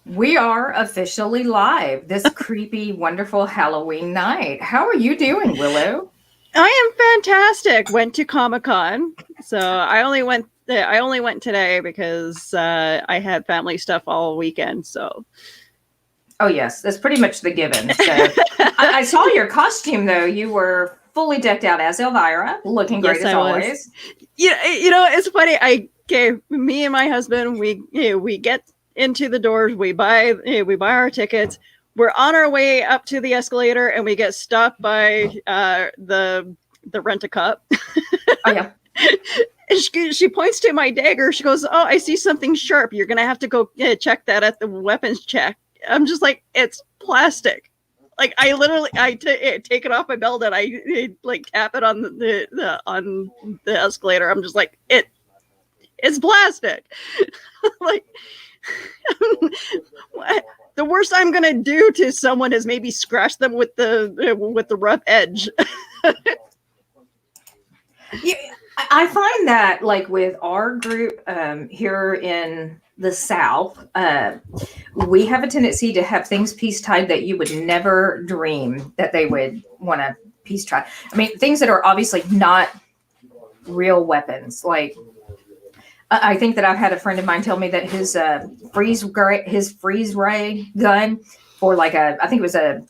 We are officially live this creepy, wonderful Halloween night. How are you doing, Willow? I am fantastic. Went to Comic-Con, so I only went. I only went today because I had family stuff all weekend. So, Oh yes, that's pretty much the given. So I saw your costume though. You were fully decked out as Elvira, looking great yes, as I was. always. Yeah, it's funny. Me and my husband, we get into the doors. We buy our tickets. We're on our way up to the escalator, and we get stopped by the rent-a-cup. Oh yeah. She points to my dagger. She goes, "Oh, I see something sharp. You're gonna have to go check that at the weapons check." I'm just like, it's plastic. Like I literally, take it off my belt and I like tap it on on the escalator. I'm just like, it's plastic. Like the worst I'm gonna do to someone is maybe scratch them with the rough edge. Yeah, I find that like with our group here in the South, we have a tendency to have things piece tied that you would never dream that they would want to piece tie. I mean, things that are obviously not real weapons. Like I think that I've had a friend of mine tell me that his freeze ray gun for like I think it was a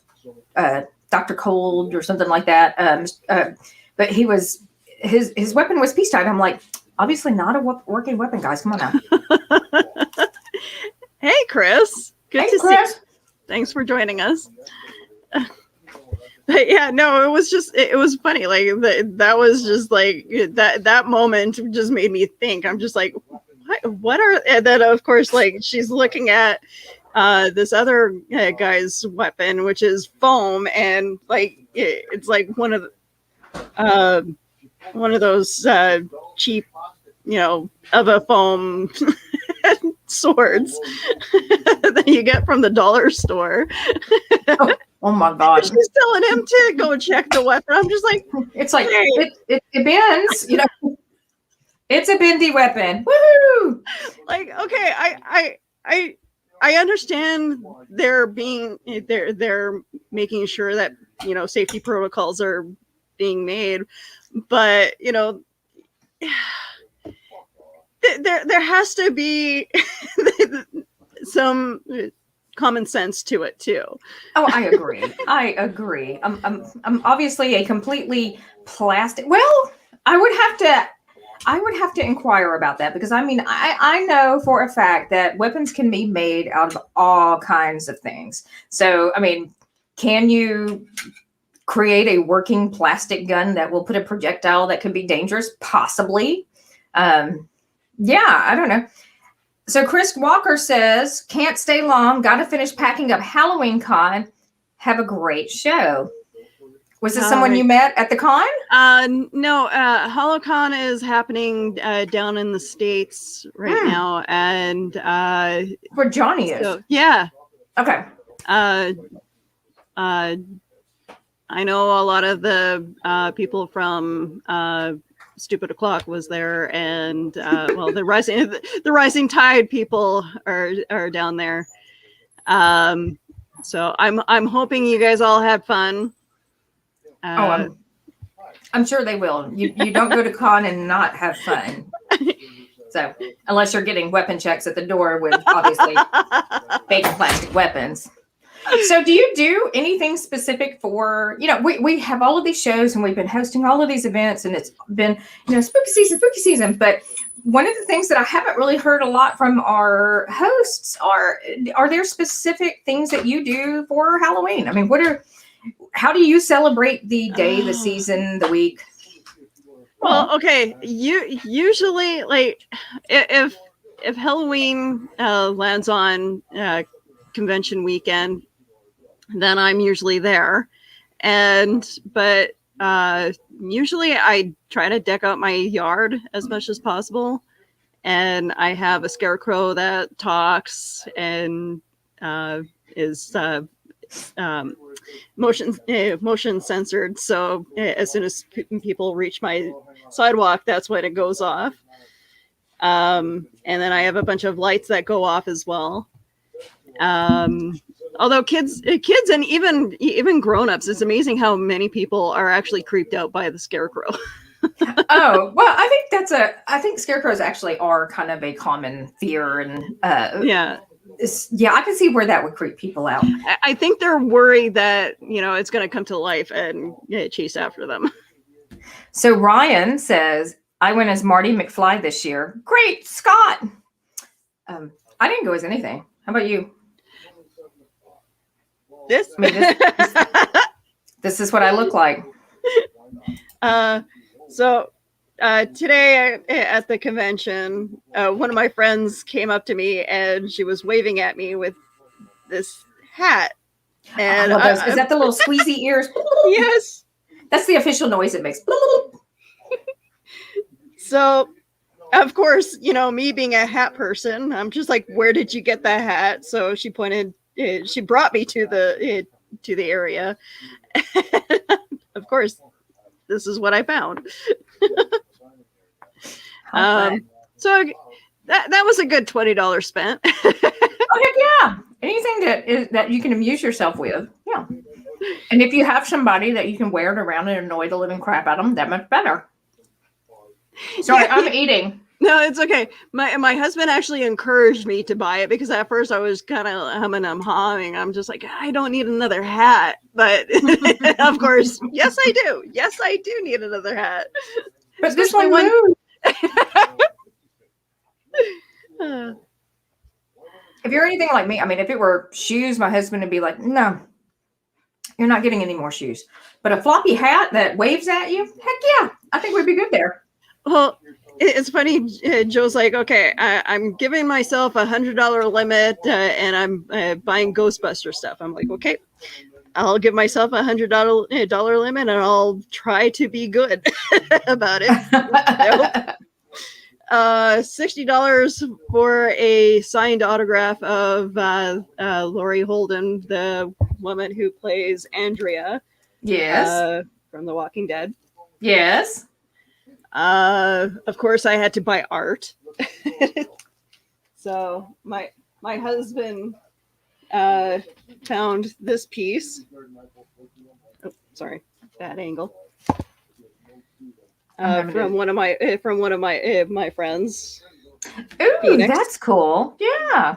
Dr. Cold or something like that. But his weapon was peace tied. I'm like, obviously not a working weapon, guys. Come on now. Hey, Chris. Good to Chris. see you. Thanks for joining us. But yeah, no, it was funny. Like that was just like that moment just made me think. I'm just like, what are, and then of course, like she's looking at this other guy's weapon, which is foam, and like it's like one of those cheap, of a foam swords that you get from the dollar store. Oh my God. She's telling him to go check the weapon. I'm just like, it's like, hey. it bends, it's a bendy weapon. Woohoo! Like, okay, I understand they're making sure that, safety protocols are being made, but, there has to be some common sense to it too. Oh, I agree. I'm obviously a completely plastic. Well, I would have to inquire about that because I mean, I know for a fact that weapons can be made out of all kinds of things. So, I mean, can you create a working plastic gun that will put a projectile that could be dangerous? Possibly. Yeah, I don't know. So Chris Walker says, can't stay long. Got to finish packing up Halloween con. Have a great show. Was this someone you met at the con? No, HoloCon is happening down in the States right now. And where Johnny is. So, yeah. Okay. I know a lot of the people from Stupid O'Clock was there, and well, the rising tide people are down there. So I'm hoping you guys all had fun. I'm sure they will. You don't go to con and not have fun. So unless you're getting weapon checks at the door with obviously fake plastic weapons. So do you do anything specific for, we have all of these shows and we've been hosting all of these events and it's been, spooky season. But one of the things that I haven't really heard a lot from our hosts are there specific things that you do for Halloween? I mean, how do you celebrate the day, the season, the week? Well, okay. Usually like if Halloween lands on convention weekend, then I'm usually there. But usually I try to deck out my yard as much as possible. And I have a scarecrow that talks and is motion censored. So as soon as people reach my sidewalk, that's when it goes off. And then I have a bunch of lights that go off as well. Although kids and even grown-ups, it's amazing how many people are actually creeped out by the scarecrow. Oh, well, I think scarecrows actually are kind of a common fear, and Yeah. I can see where that would creep people out. I think they're worried that, it's going to come to life and chase after them. So Ryan says, I went as Marty McFly this year. Great, Scott. I didn't go as anything. How about you? This is what I look like. So today at the convention, one of my friends came up to me and she was waving at me with this hat. And is that the little squeezy ears? Yes. That's the official noise it makes. So, of course, me being a hat person, I'm just like, where did you get that hat? So she brought me to the area. Of course, this is what I found. So that was a good $20 spent. Oh, heck yeah. Anything that you can amuse yourself with. Yeah. And if you have somebody that you can wear it around and annoy the living crap out of them, that much better. Sorry, I'm eating. No, it's okay. My husband actually encouraged me to buy it because at first I was kind of humming and hawing. I'm just like, I don't need another hat. But of course, yes, I do. Yes, I do need another hat. But this one moves. If you're anything like me, I mean, if it were shoes, my husband would be like, no, you're not getting any more shoes. But a floppy hat that waves at you, heck yeah, I think we'd be good there. Well, it's funny. Joe's like, okay, I'm giving myself $100 limit and I'm buying Ghostbuster stuff. I'm like, okay, I'll give myself $100 limit and I'll try to be good about it. Nope. $60 for a signed autograph of Laurie Holden, the woman who plays Andrea. Yes. From The Walking Dead. Yes. Of course, I had to buy art. So my husband found this piece. Oh, sorry, bad angle. From one of my friends. Ooh, Phoenix. That's cool. Yeah.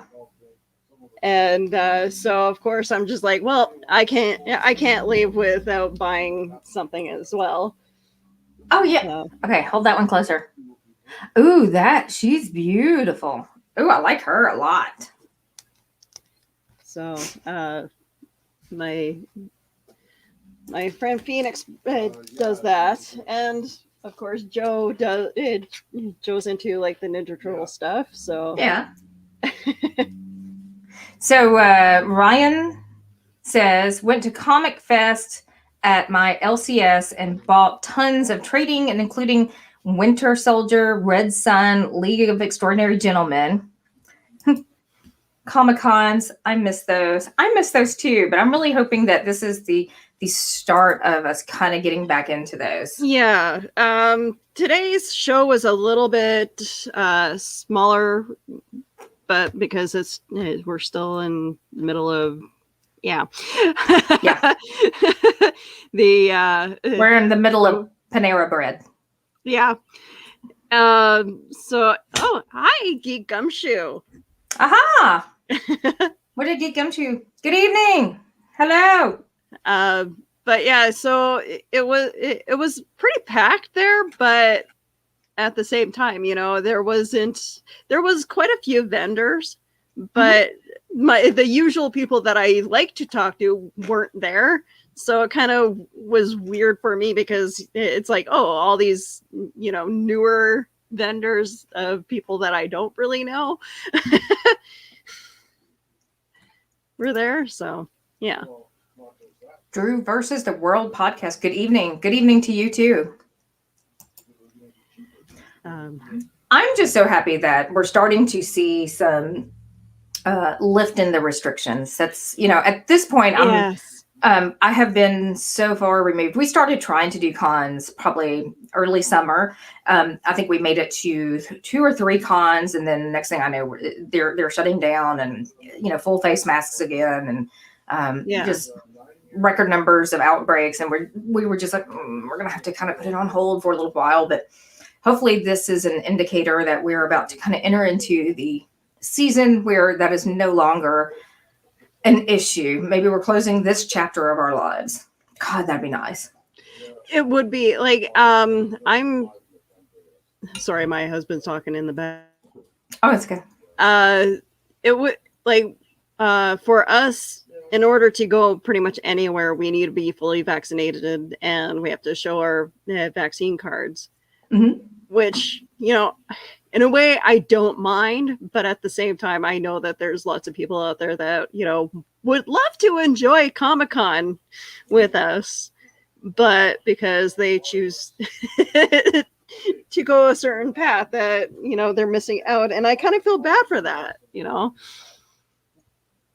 And so of course I'm just like, well, I can't leave without buying something as well. Oh yeah. Okay, hold that one closer. Ooh, she's beautiful. Ooh, I like her a lot. So my friend Phoenix does that, and of course Joe's into like the Ninja Turtle stuff. So yeah. So Ryan says, went to Comic Fest at my LCS and bought tons of trading and including Winter Soldier, Red Sun, League of Extraordinary Gentlemen. Comic-Cons, I miss those. I miss those too, but I'm really hoping that this is the start of us kind of getting back into those. Yeah. Today's show was a little bit smaller, but because we're still in the middle of yeah. We're in the middle of Panera Bread. Yeah. So hi, Geek Gumshoe. Aha. What did Geek Gumshoe? Good evening. Hello. But yeah, so it was pretty packed there, but at the same time, there was quite a few vendors, but the usual people that I like to talk to weren't there. So it kind of was weird for me because it's like, oh, all these, newer vendors of people that I don't really know were there. So, yeah. Drew versus the World podcast. Good evening. Good evening to you too. I'm just so happy that we're starting to see some lift in the restrictions. That's, at this point, I have been so far removed. We started trying to do cons probably early summer. I think we made it to 2 or 3 cons, and then next thing I know, they're shutting down, and full face masks again, and Yeah. just record numbers of outbreaks. And we were just like, we're gonna have to kind of put it on hold for a little while. But hopefully, this is an indicator that we're about to kind of enter into the season where that is no longer an issue. Maybe we're closing this chapter of our lives. God, that'd be nice. It would be like, I'm sorry, my husband's talking in the back. Oh, it's good. It would like, for us, in order to go pretty much anywhere, we need to be fully vaccinated, and we have to show our vaccine cards, which, in a way I don't mind, but at the same time, I know that there's lots of people out there that, would love to enjoy Comic-Con with us, but because they choose to go a certain path that, they're missing out. And I kind of feel bad for that,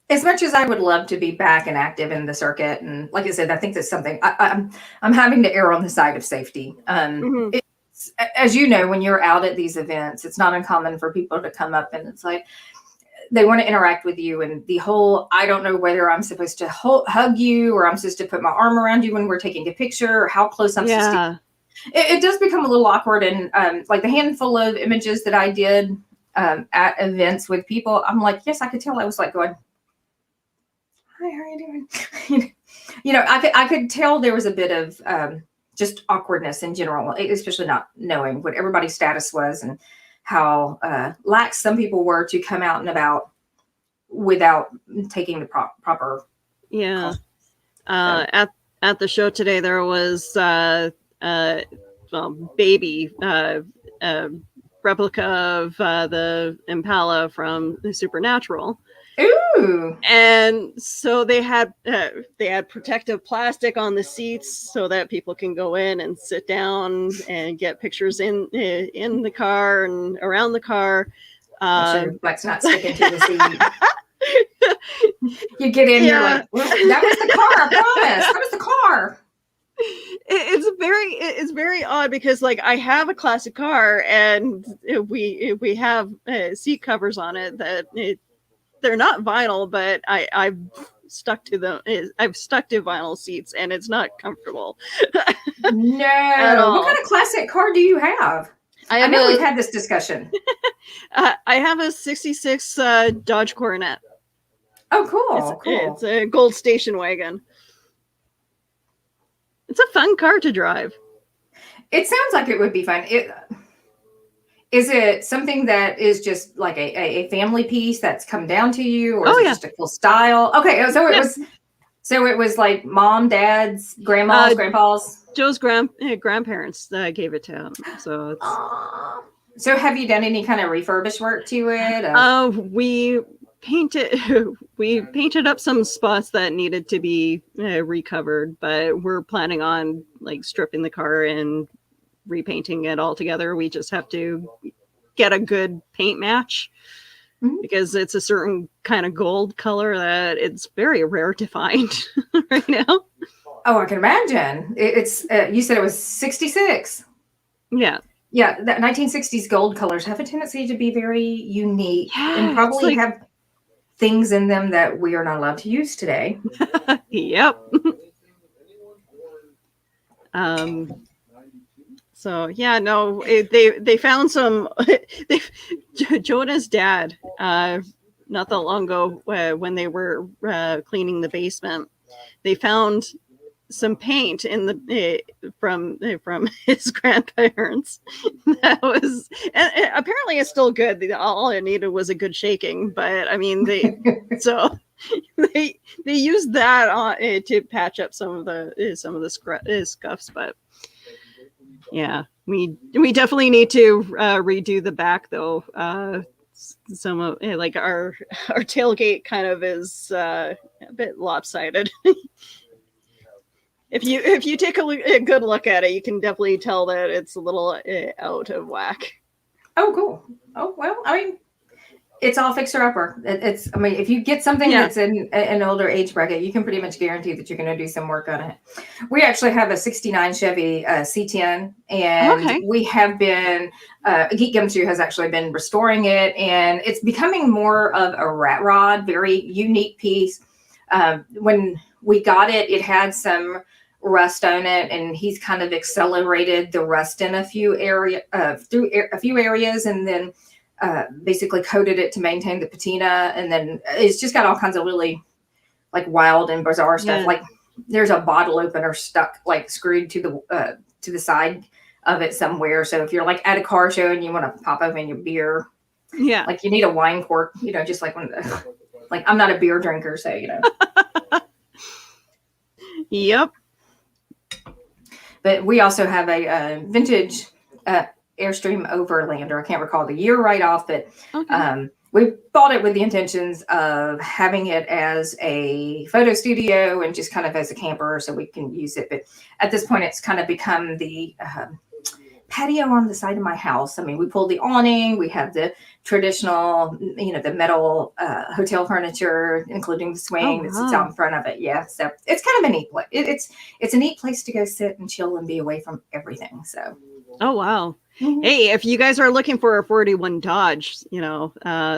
As much as I would love to be back and active in the circuit, and like I said, I think that's something I'm having to err on the side of safety. As you know, when you're out at these events, it's not uncommon for people to come up and it's like they want to interact with you, and the whole I don't know whether I'm supposed to hug you or I'm supposed to put my arm around you when we're taking a picture, or how close I'm supposed to. It does become a little awkward, and like the handful of images that I did at events with people, I'm like, yes, I could tell I was like going, hi, how are you doing? I could tell there was a bit of just awkwardness in general, especially not knowing what everybody's status was and how lax some people were to come out and about without taking the proper. Yeah. At the show today, there was baby replica of the Impala from Supernatural. Ooh. And so they had protective plastic on the seats so that people can go in and sit down and get pictures in the car and around the car. Sure, Black's not sticking to the seat. You get in, you're like, well, that was the car, I promise. That was the car. It's very odd because like I have a classic car and we have seat covers on it that they're not vinyl, but I've stuck to them. I've stuck to vinyl seats, and it's not comfortable. No. What kind of classic car do you have? I know we've had this discussion. I have a '66 Dodge Coronet. Oh, cool! It's a gold station wagon. It's a fun car to drive. It sounds like it would be fun. Is it something that is just like a family piece that's come down to you, or is it just a cool style? Okay, so it was like mom, dad's, grandma's, grandpa's. Joe's grandparents gave it to him. So so have you done any kind of refurbished work to it? We painted up some spots that needed to be recovered, but we're planning on like stripping the car and repainting it all together. We just have to get a good paint match because it's a certain kind of gold color that it's very rare to find right now. Oh, I can imagine. It's you said it was 66. Yeah, that 1960s gold colors have a tendency to be very unique and probably have things in them that we are not allowed to use today. Yep. So yeah, no, they found some. Jonah's dad, not that long ago, when they were cleaning the basement, they found some paint in the from his grandparents. That was, and apparently it's still good. All it needed was a good shaking, but I mean they used that on to patch up some of the scuffs, but. Yeah, we definitely need to redo the back though. Some of like our tailgate kind of is a bit lopsided. If you take a good look at it, you can definitely tell that it's a little out of whack. Oh, cool. Oh, well, I mean, It's all fixer upper. It's, I mean, if you get something that's in an older age bracket, you can pretty much guarantee that you're going to do some work on it. We actually have a 69 Chevy C10, and we have been, Geek Gumshoe has actually been restoring it, and it's becoming more of a rat rod, very unique piece. When we got it, it had some rust on it, and he's kind of accelerated the rust in a few areas, and then basically coated it to maintain the patina, and then it's just got all kinds of really like wild and bizarre stuff. Like there's a bottle opener stuck, like screwed to the side of it somewhere. So if you're like at a car show and you want to pop open your beer, like you need a wine cork, you know, just like when like I'm not a beer drinker, so you know. Yep. But we also have a vintage Airstream Overlander. I can't recall the year right off, but we bought it with the intentions of having it as a photo studio and just kind of as a camper so we can use it. But at this point, it's kind of become the patio on the side of my house. I mean, we pulled the awning. We have the traditional, you know, the metal hotel furniture, including the swing that sits out in front of it. Yeah, so it's kind of a neat place. It's a neat place to go sit and chill and be away from everything. So. Oh wow. Hey, if you guys are looking for a 41 Dodge, you know, my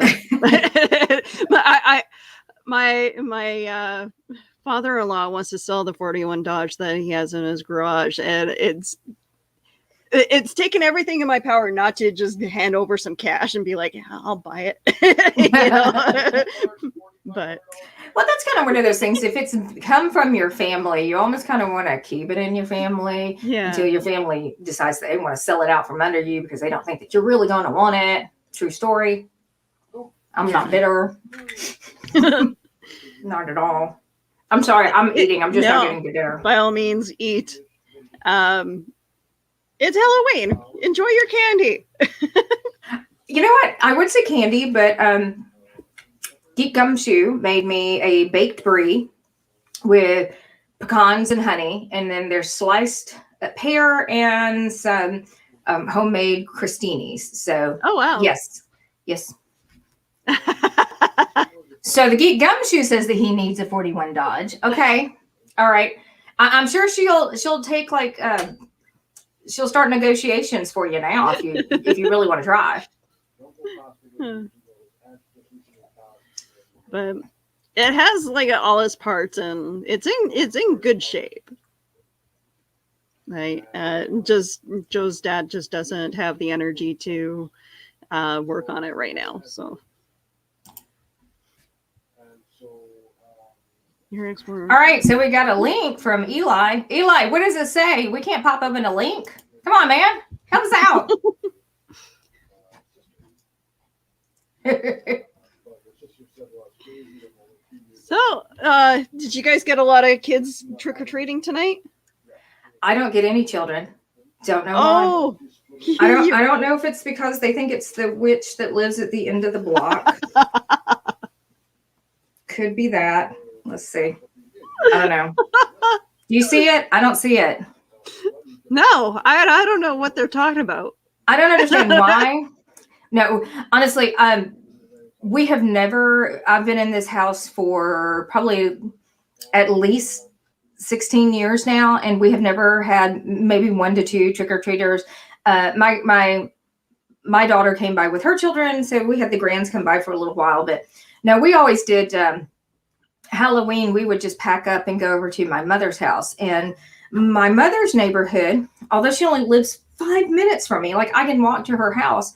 father-in-law wants to sell the 41 Dodge that he has in his garage, and it's taken everything in my power not to just hand over some cash and be like, yeah, I'll buy it. You know? But well, that's kind of one of those things. If it's come from your family, you almost kind of want to keep it in your family until your family decides that they want to sell it out from under you because they don't think that you're really going to want it. True story. I'm not bitter. Not at all. I'm sorry. I'm eating. I'm just not getting to dinner. By all means, eat. It's Halloween. Enjoy your candy. You know what? I would say candy, but Geek Gumshoe made me a baked brie with pecans and honey, and then there's sliced pear and some homemade crostinis. So, oh wow, yes. So the Geek Gumshoe says that he needs a 41 Dodge. Okay, all right. I'm sure she'll take like she'll start negotiations for you now if you really want to try. But it has like all its parts, and it's in good shape. Right, just Joe's dad just doesn't have the energy to work on it right now. So, all right, so we got a link from Eli. Eli, what does it say? We can't pop open a link. Come on, man, help us out. So, did you guys get a lot of kids trick-or-treating tonight? I don't get any children. Don't know why. I don't know if it's because they think it's the witch that lives at the end of the block. Could be that. Let's see. I don't know. Do you see it? I don't see it. No, I don't know what they're talking about. I don't understand why. No, honestly, we have never, I've been in this house for probably at least 16 years now, and we have never had maybe 1 to 2 trick-or-treaters. My daughter came by with her children, so we had the grands come by for a little while, but no, we always did Halloween. We would just pack up and go over to my mother's house, and my mother's neighborhood, although she only lives 5 minutes from me, like I can walk to her house,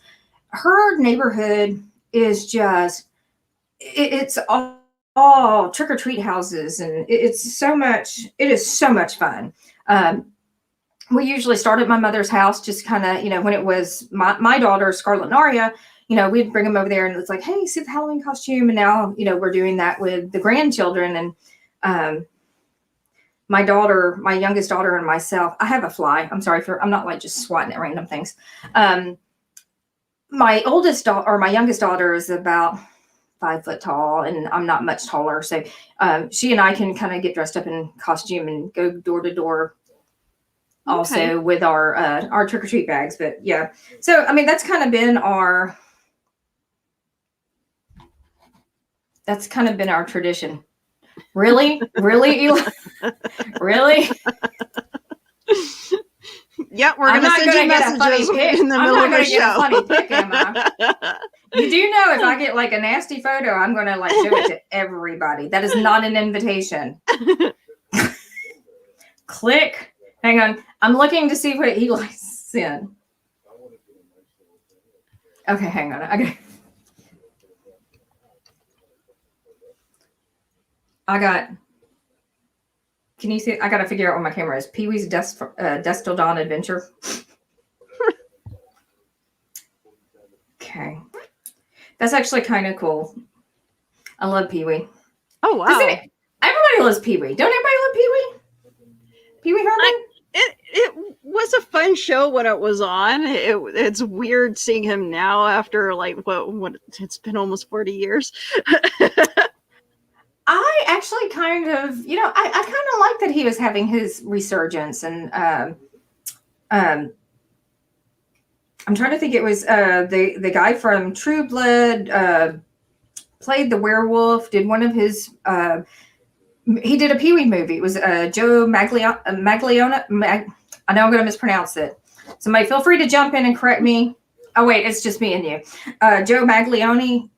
her neighborhood is just, it's all trick-or-treat houses, and it is so much fun. We usually start at my mother's house, just kind of, you know, when it was my daughter, Scarlett and Aria, you know, we'd bring them over there and it's like, hey, see the Halloween costume. And now, you know, we're doing that with the grandchildren. And my daughter, my youngest daughter and myself, I have a fly. I'm not like just swatting at random things. My youngest daughter is about 5 foot tall, and I'm not much taller. So she and I can kind of get dressed up in costume and go door to door also with our trick-or-treat bags. But yeah, so I mean, that's kind of been our That's kind of been our tradition. Really? Really, Eli? Really? Yeah, we're I'm gonna not send gonna you get a funny messages pic. in the I'm middle not of gonna the get a show. funny pic, am I? You do know if I get like a nasty photo, I'm gonna like show it to everybody. That is not an invitation. Click. Hang on. I'm looking to see what Eli sent. Okay, hang on. I got. Can you see? I got to figure out what my camera is. Pee Wee's Dust Till Dawn Adventure. Okay, that's actually kind of cool. I love Pee Wee. Oh wow! Everybody loves Pee Wee. Don't everybody love Pee Wee? Pee Wee Herman. It was a fun show when it was on. It's weird seeing him now after like what it's been almost 40 years. I actually kind of, I kind of like that he was having his resurgence, and I'm trying to think. It was the guy from True Blood played the werewolf. Did one of his he did a Pee Wee movie. It was Joe Magliona. I know I'm going to mispronounce it. Somebody feel free to jump in and correct me. Oh wait, it's just me and you. Joe Maglione,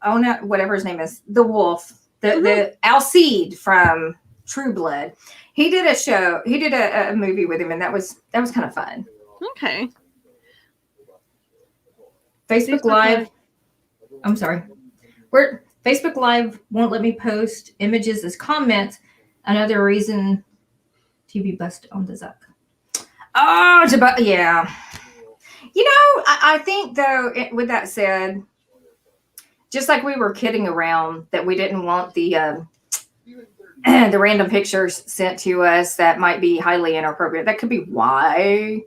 whatever his name is, the wolf. The Alcide from True Blood. He did a show. He did a movie with him, and that was kind of fun. Okay. Facebook Live. I'm sorry. Facebook Live won't let me post images as comments. Another reason to be busted on the Zuck. Oh, yeah. I think though. With that said. Just like we were kidding around that we didn't want the the random pictures sent to us that might be highly inappropriate. That could be why.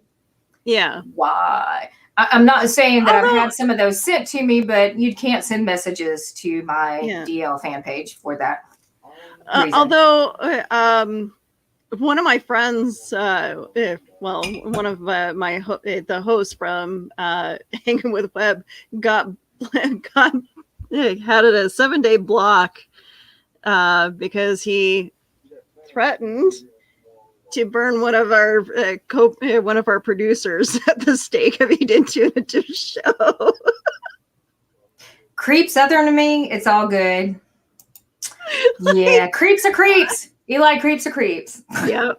Yeah. Why? I'm not saying that I've had some of those sent to me, but you can't send messages to my DL fan page for that reason. Although one of my friends, one of the hosts from Hanging with Web had it a 7-day block because he threatened to burn one of our producers at the stake if he didn't tune into the show. Creep Southern to me, it's all good. Yeah, creeps are creeps. Eli, creeps are creeps. Yep.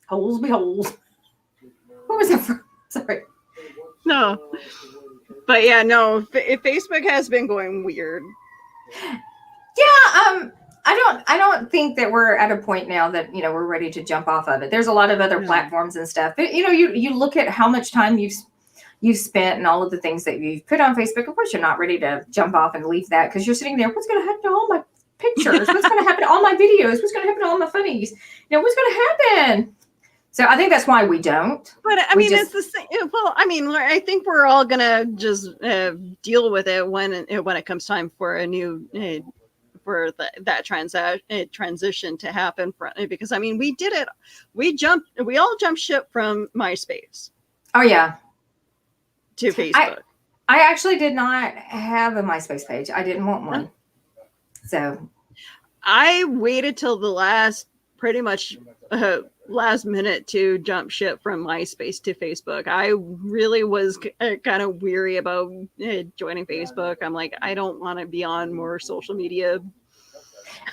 Holes be holes. What was that from? Sorry. No. But yeah, no, Facebook has been going weird. Yeah, I don't think that we're at a point now that we're ready to jump off of it. There's a lot of other platforms and stuff, but you look at how much time you've spent and all of the things that you've put on Facebook. Of course, you're not ready to jump off and leave that because you're sitting there. What's going to happen to all my pictures? What's going to happen to all my videos? What's going to happen to all my funnies? What's going to happen? So I think that's why we don't. But I mean, it's the same. Well, I mean, I think we're all gonna just deal with it when it comes time for a new that transition to happen. Because I mean, we did it. We all jumped ship from MySpace. Oh yeah. To Facebook. I actually did not have a MySpace page. I didn't want one. So I waited till the last minute to jump ship from MySpace to Facebook. I really was kind of weary about joining Facebook. I'm like, I don't want to be on more social media.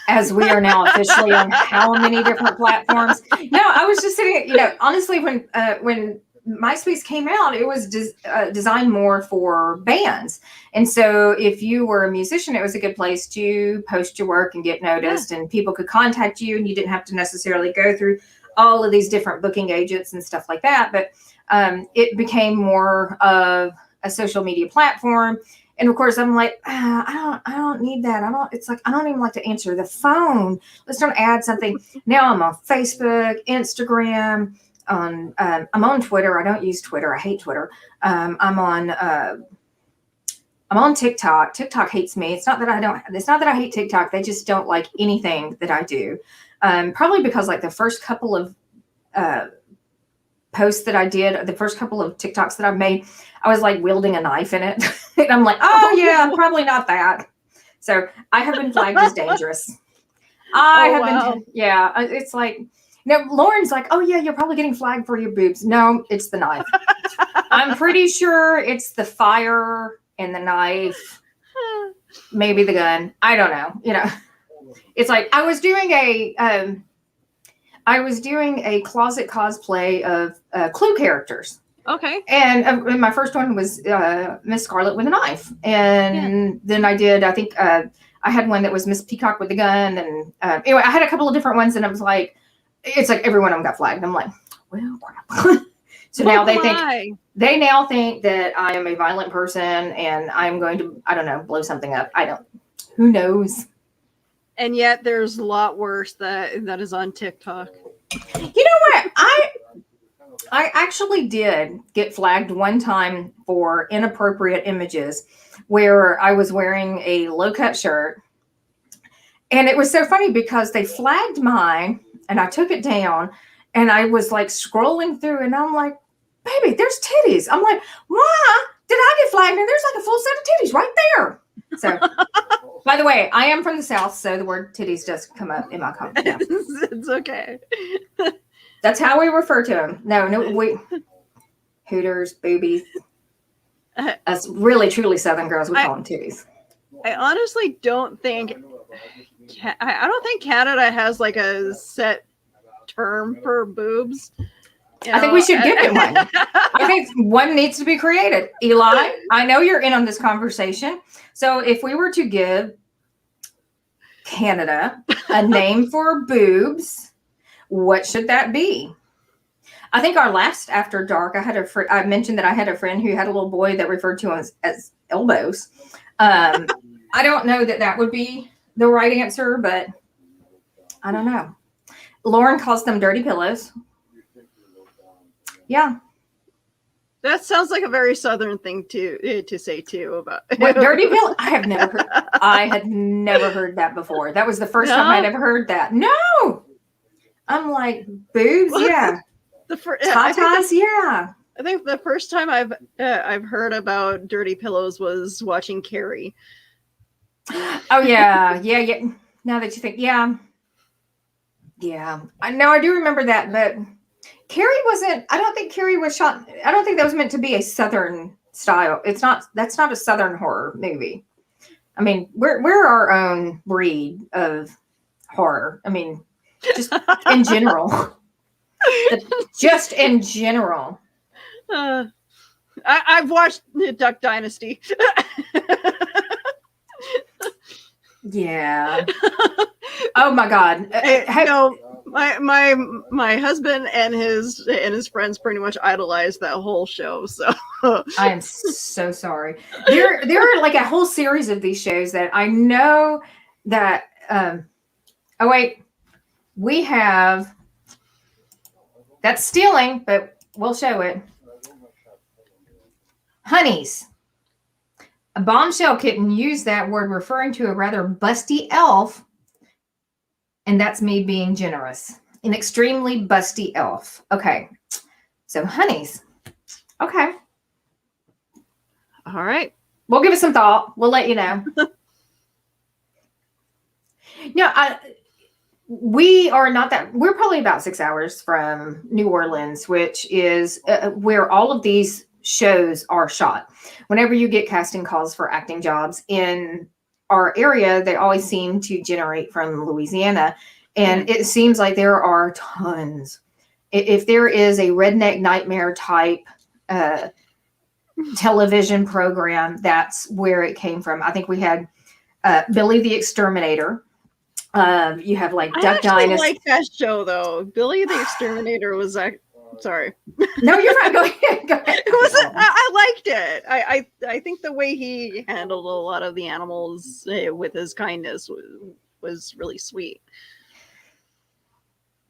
As we are now officially on how many different platforms. No, I was just sitting, honestly, when MySpace came out, it was designed more for bands. And so if you were a musician, it was a good place to post your work and get noticed, and people could contact you, and you didn't have to necessarily go through all of these different booking agents and stuff like that. But it became more of a social media platform. And of course, I'm like, I don't need that. I don't even like to answer the phone. Let's don't add something. Now I'm on Facebook, Instagram, I'm on Twitter. I don't use Twitter. I hate Twitter. I'm on TikTok. TikTok hates me. It's not that I hate TikTok. They just don't like anything that I do. Probably because like the first couple of posts that I did, the first couple of TikToks that I've made, I was like wielding a knife in it. And I'm like, oh yeah, I'm probably not that. So I have been flagged as dangerous. I have been, yeah. It's like, no, Lauren's like, oh yeah, you're probably getting flagged for your boobs. No, it's the knife. I'm pretty sure it's the fire and the knife, maybe the gun. I don't know. You know, it's like I was doing a closet cosplay of Clue characters. Okay. And my first one was Miss Scarlet with a knife, and then I did. I think I had one that was Miss Peacock with a gun, and anyway, I had a couple of different ones, and I was like, it's like every one of them got flagged. I'm like, well, crap. So now they now think that I am a violent person, and I'm going to, I don't know, blow something up. Who knows? And yet there's a lot worse that is on TikTok. You know what? I actually did get flagged one time for inappropriate images where I was wearing a low-cut shirt. And it was so funny because they flagged mine and I took it down and I was like scrolling through and I'm like, baby, there's titties. I'm like, why did I get flagged? And there's like a full set of titties right there. So, by the way, I am from the South, so the word titties does come up in my comment. Yeah. It's okay. That's how we refer to them. No, we hooters, boobies. Us really, truly Southern girls, we call them titties. I honestly don't think, I don't think Canada has like a set term for boobs. I think we should give it one. I think one needs to be created. Eli, I know you're in on this conversation. So if we were to give Canada a name for boobs, what should that be? I think our last After Dark, I mentioned that I had a friend who had a little boy that referred to him as elbows. I don't know that would be the right answer, but I don't know. Lauren calls them dirty pillows. Yeah. That sounds like a very Southern thing to say too about what, dirty pillow. I had never heard that before. That was the first time I'd ever heard that. No. I'm like, boobs, yeah. Tatas, yeah. I think the first time I've heard about dirty pillows was watching Carrie. Oh yeah. Now that you think, yeah. I do remember that, but Carrie wasn't. I don't think Carrie was shot. I don't think that was meant to be a Southern style. That's not a Southern horror movie. I mean, we're our own breed of horror. I mean, just in general. Just in general. I've watched Duck Dynasty. Yeah. Oh my God. My husband and his friends pretty much idolized that whole show. So I am so sorry. There are like a whole series of these shows that I know that. Oh wait, we have. That's stealing, but we'll show it. Honeys. A bombshell kitten used that word referring to a rather busty elf, and that's me being generous. An extremely busty elf. Okay, so honeys. Okay. All right. We'll give it some thought. We'll let you know. We're probably about 6 hours from New Orleans, which is where all of these shows are shot. Whenever you get casting calls for acting jobs in our area, they always seem to generate from Louisiana. And it seems like there are tons. If there is a redneck nightmare type television program, that's where it came from. I think we had Billy the Exterminator. You have like Duck Dynasty. I like that show though. Billy the Exterminator was sorry. No, you're right. Go ahead. I liked it. I think the way he handled a lot of the animals with his kindness was really sweet.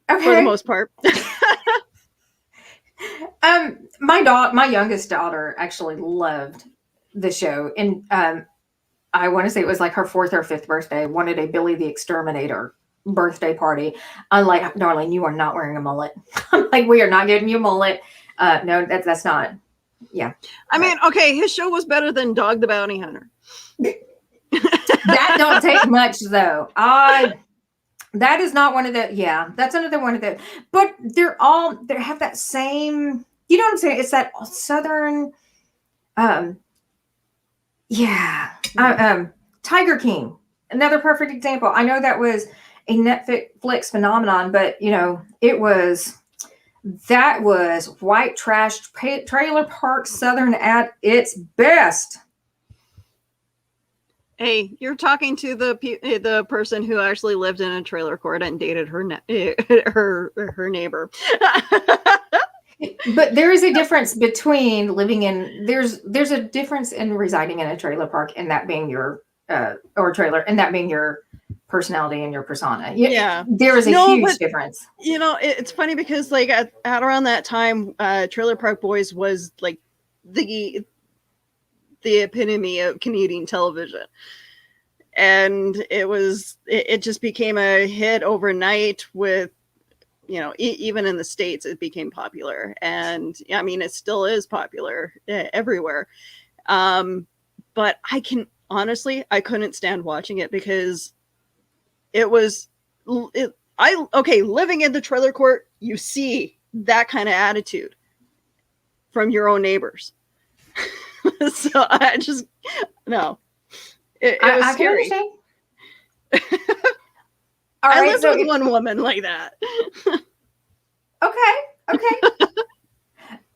Okay. For the most part. My youngest daughter actually loved the show, and I want to say it was like her 4th or 5th birthday, wanted a Billy the Exterminator birthday party. I'm like, darling, you are not wearing a mullet. I'm like, we are not getting you a mullet. No, that's not. Yeah. I mean, okay, his show was better than Dog the Bounty Hunter. That don't take much though. That is not one of the, yeah, that's another one of the, but they have that same, you know what I'm saying? It's that Southern, um, yeah, Tiger King, another perfect example. I know that was a Netflix phenomenon, but that was white trash trailer park Southern at its best. Hey, you're talking to the person who actually lived in a trailer court and dated her neighbor. But there is a difference between there's a difference in residing in a trailer park and that being your or trailer and that being your personality and your persona. Yeah, there is a huge difference. It's funny because like at around that time, Trailer Park Boys was like the epitome of Canadian television, and it just became a hit overnight with, even in the States it became popular, and I mean it still is popular everywhere, but I couldn't stand watching it because living in the trailer court, you see that kind of attitude from your own neighbors. So I just, no, it was scary. I lived with one woman like that. Okay.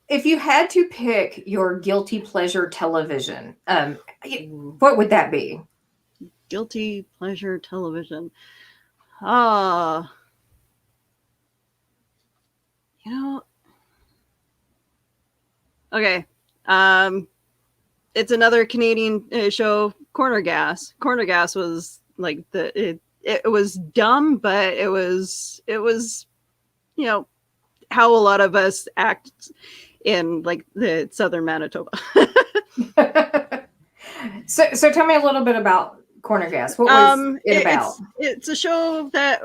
If you had to pick your guilty pleasure television, what would that be? Guilty pleasure television. Okay. It's another Canadian show, Corner Gas. Corner Gas was like it was dumb, but it was how a lot of us act in like the southern Manitoba. So tell me a little bit about Corner Gas. What was it about? It's a show that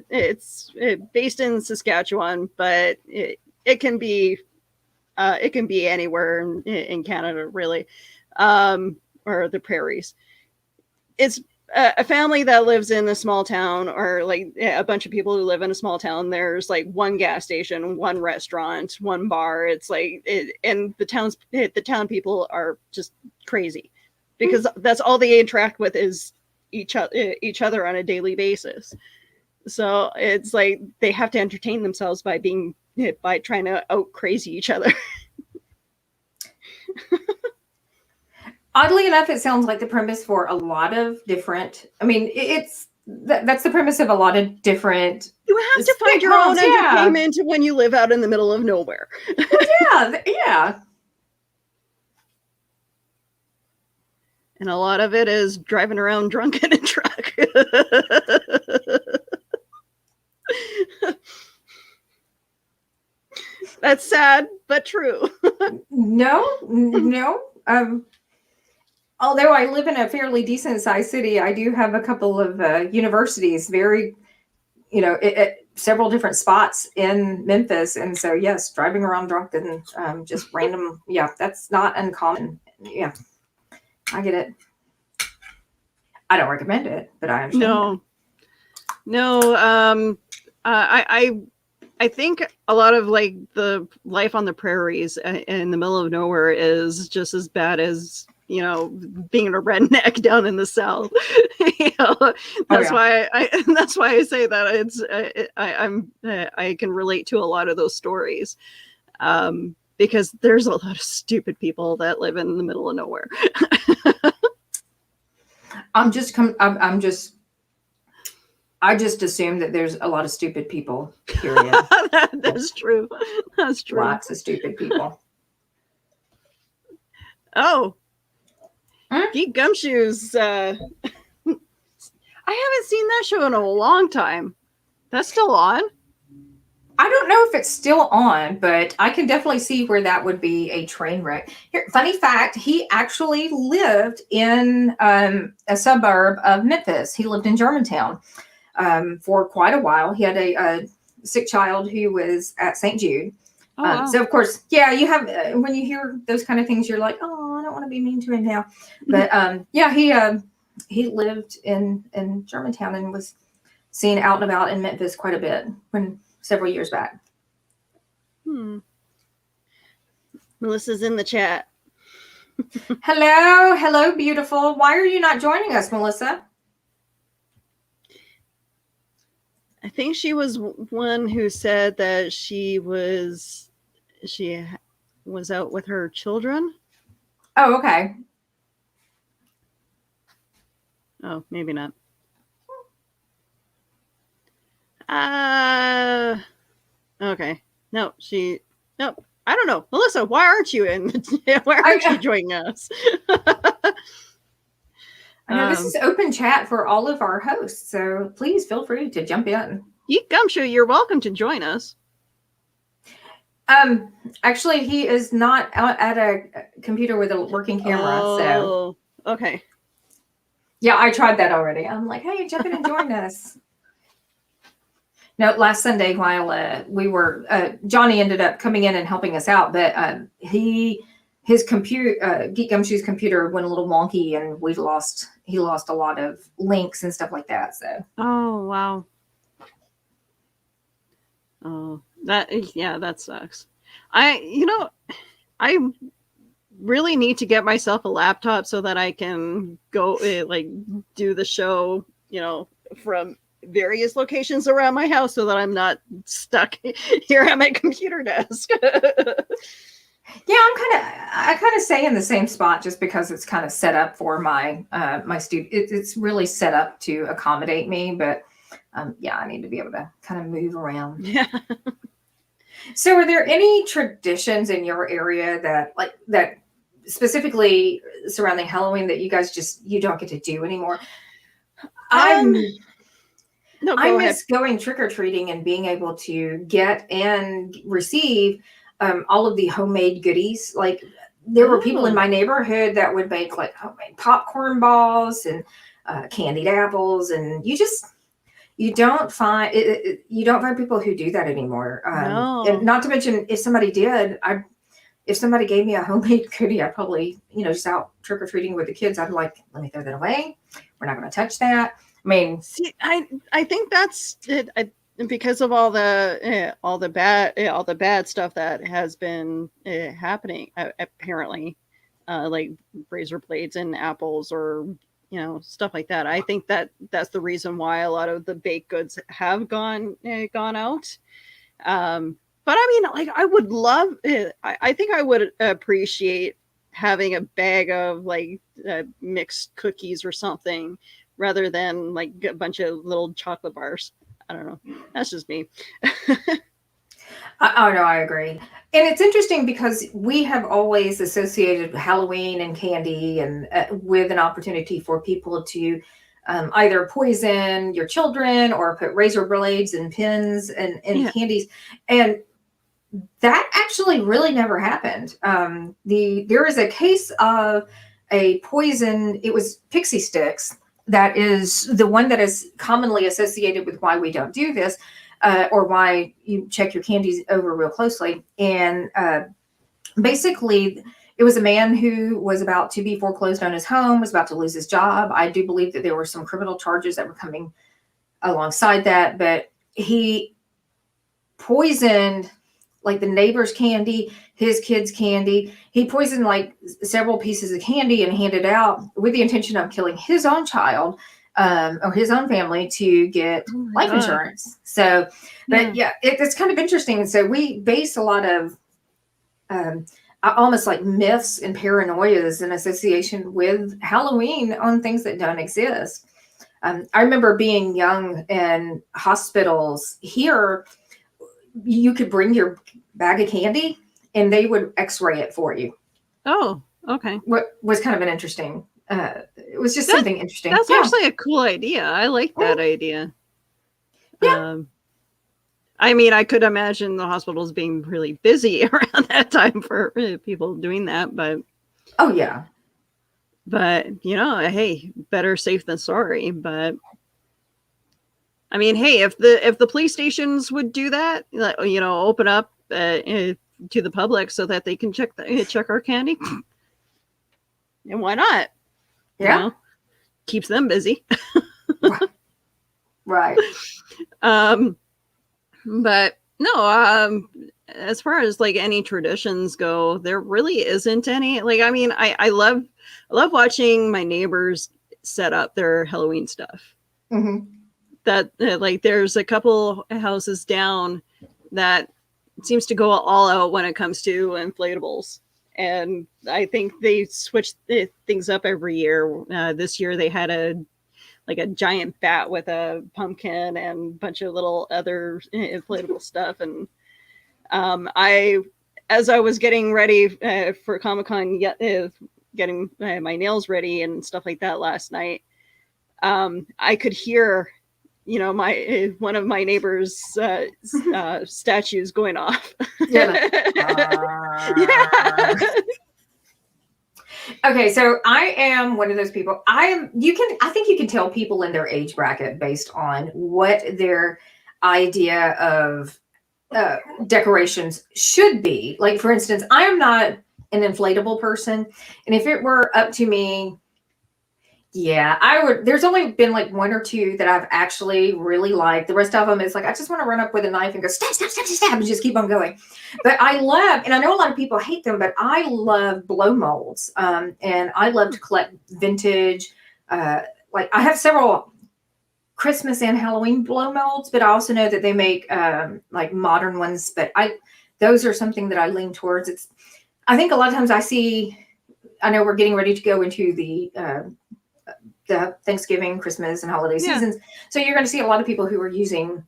it's based in Saskatchewan, but it can be anywhere in Canada, really, or the prairies. It's a family that lives in a small town, or like a bunch of people who live in a small town. There's like one gas station, one restaurant, one bar. It's like and the town people are just crazy because that's all they interact with is each other on a daily basis. So it's like they have to entertain themselves by trying to out crazy each other. Oddly enough, it sounds like the premise for a lot of different. I mean, that's the premise of a lot of different. You have to find your own entertainment when you live out in the middle of nowhere. Yeah. And a lot of it is driving around drunk in a truck. That's sad, but true. No. Although I live in a fairly decent sized city, I do have a couple of universities, several different spots in Memphis. And so, yes, driving around drunk and just random. Yeah, that's not uncommon. Yeah, I get it. I don't recommend it, but I understand. No. I think a lot of like the life on the prairies in the middle of nowhere is just as bad as, being a redneck down in the South. That's why I say that I can relate to a lot of those stories, because there's a lot of stupid people that live in the middle of nowhere. I just assume that there's a lot of stupid people, period. That's true. That's true. Lots of stupid people. Oh. Geek Gumshoes. I haven't seen that show in a long time. That's still on? I don't know if it's still on, but I can definitely see where that would be a train wreck. Here, funny fact, he actually lived in a suburb of Memphis. He lived in Germantown for quite a while. He had a sick child who was at St. Jude. Wow. So, of course, yeah, you have, when you hear those kind of things, you're like, oh, I don't want to be mean to him now. But, he lived in Germantown and was seen out and about in Memphis quite a bit several years back. Melissa's in the chat. Hello, beautiful. Why are you not joining us, Melissa? I think she was one who said that she was out with her children. Oh, okay. Oh, maybe not. Okay. No. I don't know. Melissa, why aren't you joining us? I know this is open chat for all of our hosts, so please feel free to jump in. Geek Gumshoe, you're welcome to join us. Actually, he is not out at a computer with a working camera, so okay. Yeah, I tried that already. I'm like, hey, jump in and join us. No, last Sunday while we were, Johnny ended up coming in and helping us out, but his computer, Geek Gumshoe's computer went a little wonky, and he lost a lot of links and stuff like that. So. Oh wow. Oh, that sucks. I really need to get myself a laptop so that I can go do the show, from various locations around my house, so that I'm not stuck here at my computer desk. Yeah, I kind of stay in the same spot just because it's kind of set up for my studio. It's really set up to accommodate me, but yeah, I need to be able to kind of move around. Yeah. So, are there any traditions in your area that specifically surrounding Halloween that you guys you don't get to do anymore? I miss going trick-or-treating and being able to get and receive all of the homemade goodies. Like, there were people in my neighborhood that would make like homemade popcorn balls and candied apples, and you don't find people who do that anymore. No. And not to mention, if somebody did, if somebody gave me a homemade goodie, I'd probably, just out trick-or-treating with the kids, I'd like, let me throw that away. We're not going to touch that. I mean, see, I think that's it. Because of all the bad stuff that has been happening, apparently, like razor blades and apples or stuff like that. I think that's the reason why a lot of the baked goods have gone out. But I mean, like, I would love it. I think I would appreciate having a bag of like mixed cookies or something, rather than like a bunch of little chocolate bars. I don't know. That's just me. Oh, no, I agree. And it's interesting because we have always associated Halloween and candy and with an opportunity for people to either poison your children or put razor blades and pins and candies. And that actually really never happened. There is a case of a poison. It was pixie sticks. That is the one that is commonly associated with why we don't do this, or why you check your candies over real closely. And basically, it was a man who was about to be foreclosed on his home, was about to lose his job. I do believe that there were some criminal charges that were coming alongside that, but he poisoned like the neighbor's candy, his kids' candy. He poisoned like several pieces of candy and handed out with the intention of killing his own child or his own family to get life insurance. So, but yeah, it's kind of interesting. And so we base a lot of almost like myths and paranoias in association with Halloween on things that don't exist. I remember being young in hospitals here. You could bring your bag of candy and they would x-ray it for you. Oh, okay. What was kind of an interesting, it was just something interesting. That's actually a cool idea. I like that idea. Yeah. I mean, I could imagine the hospitals being really busy around that time for people doing that, but. Oh yeah. But, hey, better safe than sorry. But I mean, hey, if the police stations would do that, open up to the public so that they can check our candy, and why not? Yeah. keeps them busy. Right. But no, as far as like any traditions go, there really isn't any. Like, I mean, I love watching my neighbors set up their Halloween stuff. Mm-hmm. That like there's a couple houses down that seems to go all out when it comes to inflatables. And I think they switch things up every year. This year they had a giant bat with a pumpkin and a bunch of little other inflatable stuff. And as I was getting ready for Comic-Con, getting my nails ready and stuff like that last night, I could hear, my one of my neighbors' statues going off. Yeah. Yeah. Okay, so I am one of those people. I think you can tell people in their age bracket based on what their idea of decorations should be. Like, for instance, I am not an inflatable person, and if it were up to me, yeah, I would. There's only been like one or two that I've actually really liked. The rest of them is like, I just want to run up with a knife and go stab, stab, stab, stab, and just keep on going. But I love, and I know a lot of people hate them, but I love blow molds. And I love to collect vintage. Like, I have several Christmas and Halloween blow molds, but I also know that they make like modern ones. But those are something that I lean towards. I think a lot of times I know we're getting ready to go into the Thanksgiving, Christmas, and holiday seasons. So you're going to see a lot of people who are using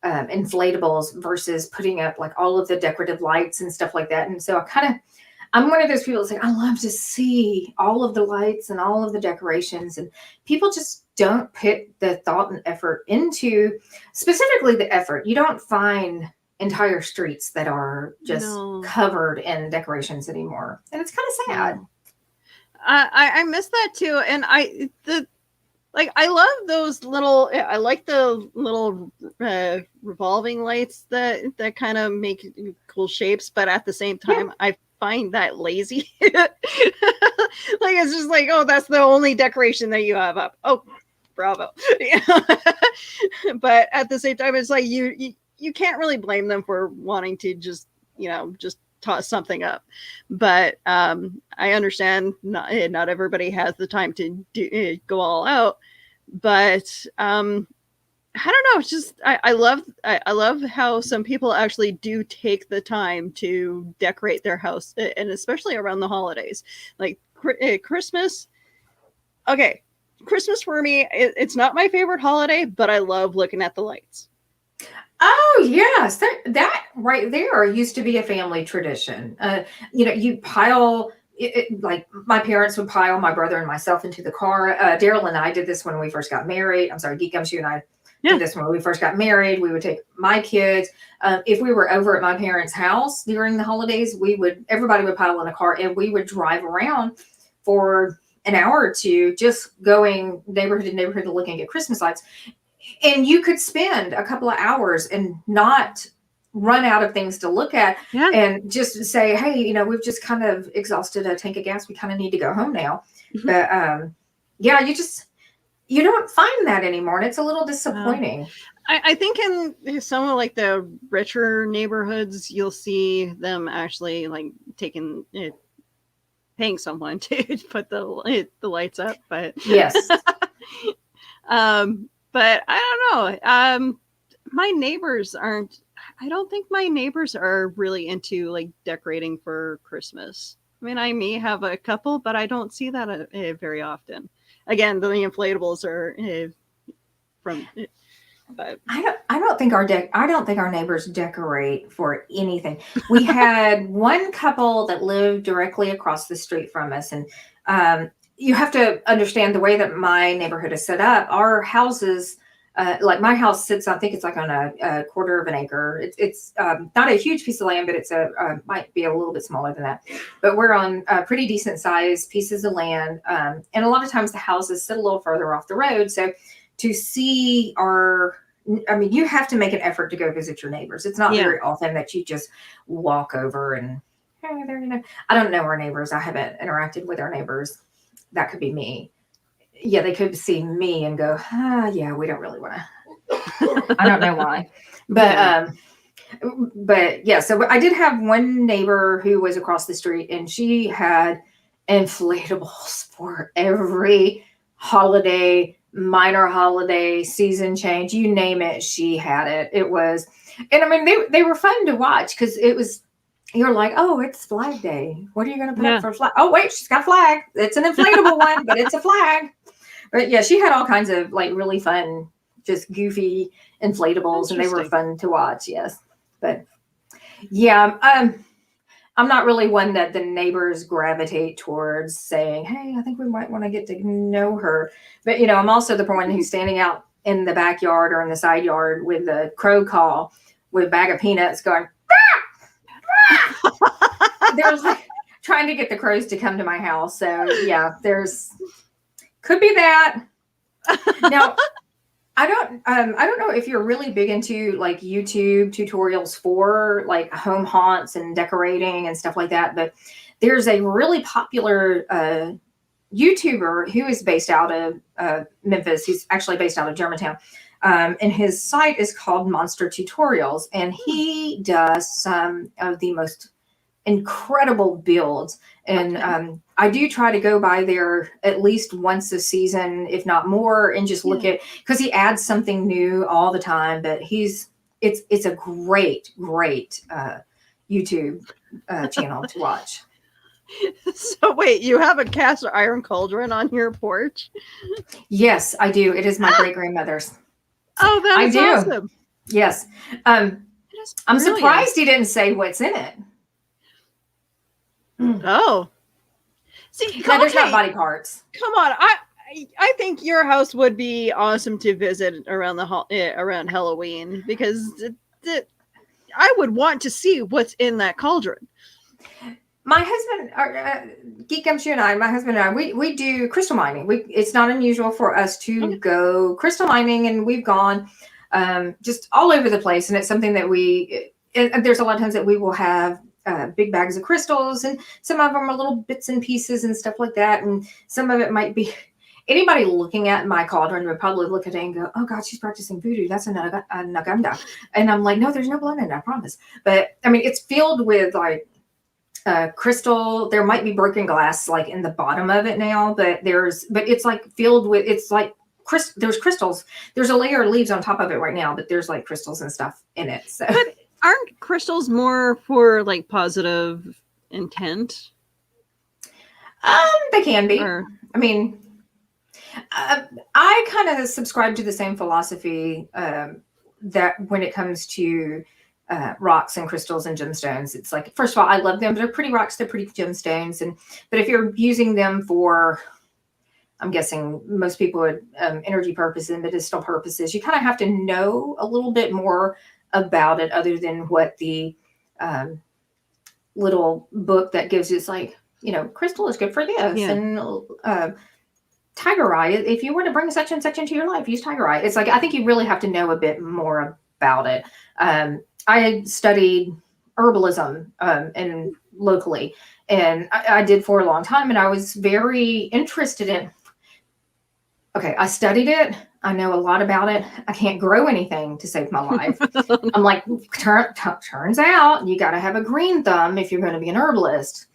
inflatables versus putting up like all of the decorative lights and stuff like that. And so I'm one of those people that's like, I love to see all of the lights and all of the decorations, and people just don't put the thought and effort into, specifically the effort. You don't find entire streets that are just covered in decorations anymore. And it's kind of sad. I miss that too. And I love those little, I like the little revolving lights that kind of make cool shapes, but at the same time, I find that lazy. Like, it's just like, oh, that's the only decoration that you have up. Oh, bravo. But at the same time, it's like you can't really blame them for wanting to just toss something up. But I understand not everybody has the time to go all out. But I don't know. It's just I love how some people actually do take the time to decorate their house, and especially around the holidays, like Christmas. Okay, Christmas for me, it's not my favorite holiday, but I love looking at the lights. Oh yes, that right there used to be a family tradition. You pile like my parents would pile my brother and myself into the car. Daryl and I did this when we first got married. I'm sorry, Geek Gumshoe and I did this when we first got married. We would take my kids. If we were over at my parents' house during the holidays, everybody would pile in a car and we would drive around for an hour or two, just going neighborhood to neighborhood looking at Christmas lights. And you could spend a couple of hours and not run out of things to look at, and just say, hey, we've just kind of exhausted a tank of gas. We kind of need to go home now. But you don't find that anymore. And it's a little disappointing. I think in some of like the richer neighborhoods, you'll see them actually like paying someone to put the lights up. But yes. But I don't know. My neighbors I don't think my neighbors are really into like decorating for Christmas. I mean, I may have a couple, but I don't see that very often. Again, the inflatables are from. But I don't think our neighbors decorate for anything. We had one couple that lived directly across the street from us, and you have to understand the way that my neighborhood is set up. Our houses, like my house sits, I think it's like on a quarter of an acre. It's not a huge piece of land, but it's might be a little bit smaller than that. But we're on pretty decent sized pieces of land. And a lot of times the houses sit a little further off the road. So to see you have to make an effort to go visit your neighbors. It's not very often that you just walk over and, hey, there, I don't know our neighbors. I haven't interacted with our neighbors. That could be me. yeah, they could see me and go, yeah, we don't really want to. I don't know why, but yeah. So I did have one neighbor who was across the street, and she had inflatables for every holiday, minor holiday, season change, you name it, she had it. It was, and I mean, they were fun to watch because it was. You're like, oh, it's Flag Day. What are you going to put up for a flag? Oh, wait, she's got a flag. It's an inflatable one, but it's a flag. But yeah, she had all kinds of like really fun, just goofy inflatables, and they were fun to watch. Yes, but yeah, I'm not really one that the neighbors gravitate towards saying, hey, I think we might want to get to know her. But you know, I'm also the one who's standing out in the backyard or in the side yard with the crow call with a bag of peanuts going. They're like trying to get the crows to come to my house. So yeah, could be that. Now, I don't know if you're really big into like YouTube tutorials for like home haunts and decorating and stuff like that, but there's a really popular YouTuber who is based out of Memphis. He's actually based out of Germantown. And his site is called Monster Tutorials, and he does some of the most incredible builds. And I do try to go by there at least once a season, if not more, and just look at, because he adds something new all the time. But it's a great YouTube channel to watch. So wait, you have a cast iron cauldron on your porch? Yes, I do. It is my great grandmother's. Oh, that's awesome. Yes. I'm surprised he didn't say what's in it. Oh. See, no, there's not body parts. Come on. I think your house would be awesome to visit around around Halloween, because I would want to see what's in that cauldron. My husband, Geek Gumshoe and I, my husband and I, we do crystal mining. It's not unusual for us to go crystal mining, and we've gone just all over the place. And it's something that there's a lot of times that we will have big bags of crystals, and some of them are little bits and pieces and stuff like that. And some of it might be, anybody looking at my cauldron would probably look at it and go, oh God, she's practicing voodoo. That's a Naganda. And I'm like, no, there's no blood in it, I promise. But I mean, it's filled with like, crystal. There might be broken glass like in the bottom of it now, but it's like filled with, it's like there's crystals. There's a layer of leaves on top of it right now, but there's like crystals and stuff in it. So, but aren't crystals more for like positive intent? They can be. I mean, I kind of subscribe to the same philosophy that when it comes to rocks and crystals and gemstones, it's like, first of all, I love them. They're pretty rocks, they're pretty gemstones. But if you're using them for, I'm guessing most people would energy purposes and medicinal purposes, you kind of have to know a little bit more about it other than what the little book that gives you. It's like, you know, crystal is good for this. Yeah. And tiger eye, if you want to bring such and such into your life, use tiger eye. It's like, I think you really have to know a bit more about it. I studied herbalism and locally, and I did for a long time, and I was very interested in, okay, I studied it. I know a lot about it. I can't grow anything to save my life. I'm like, turns out you got to have a green thumb if you're going to be an herbalist.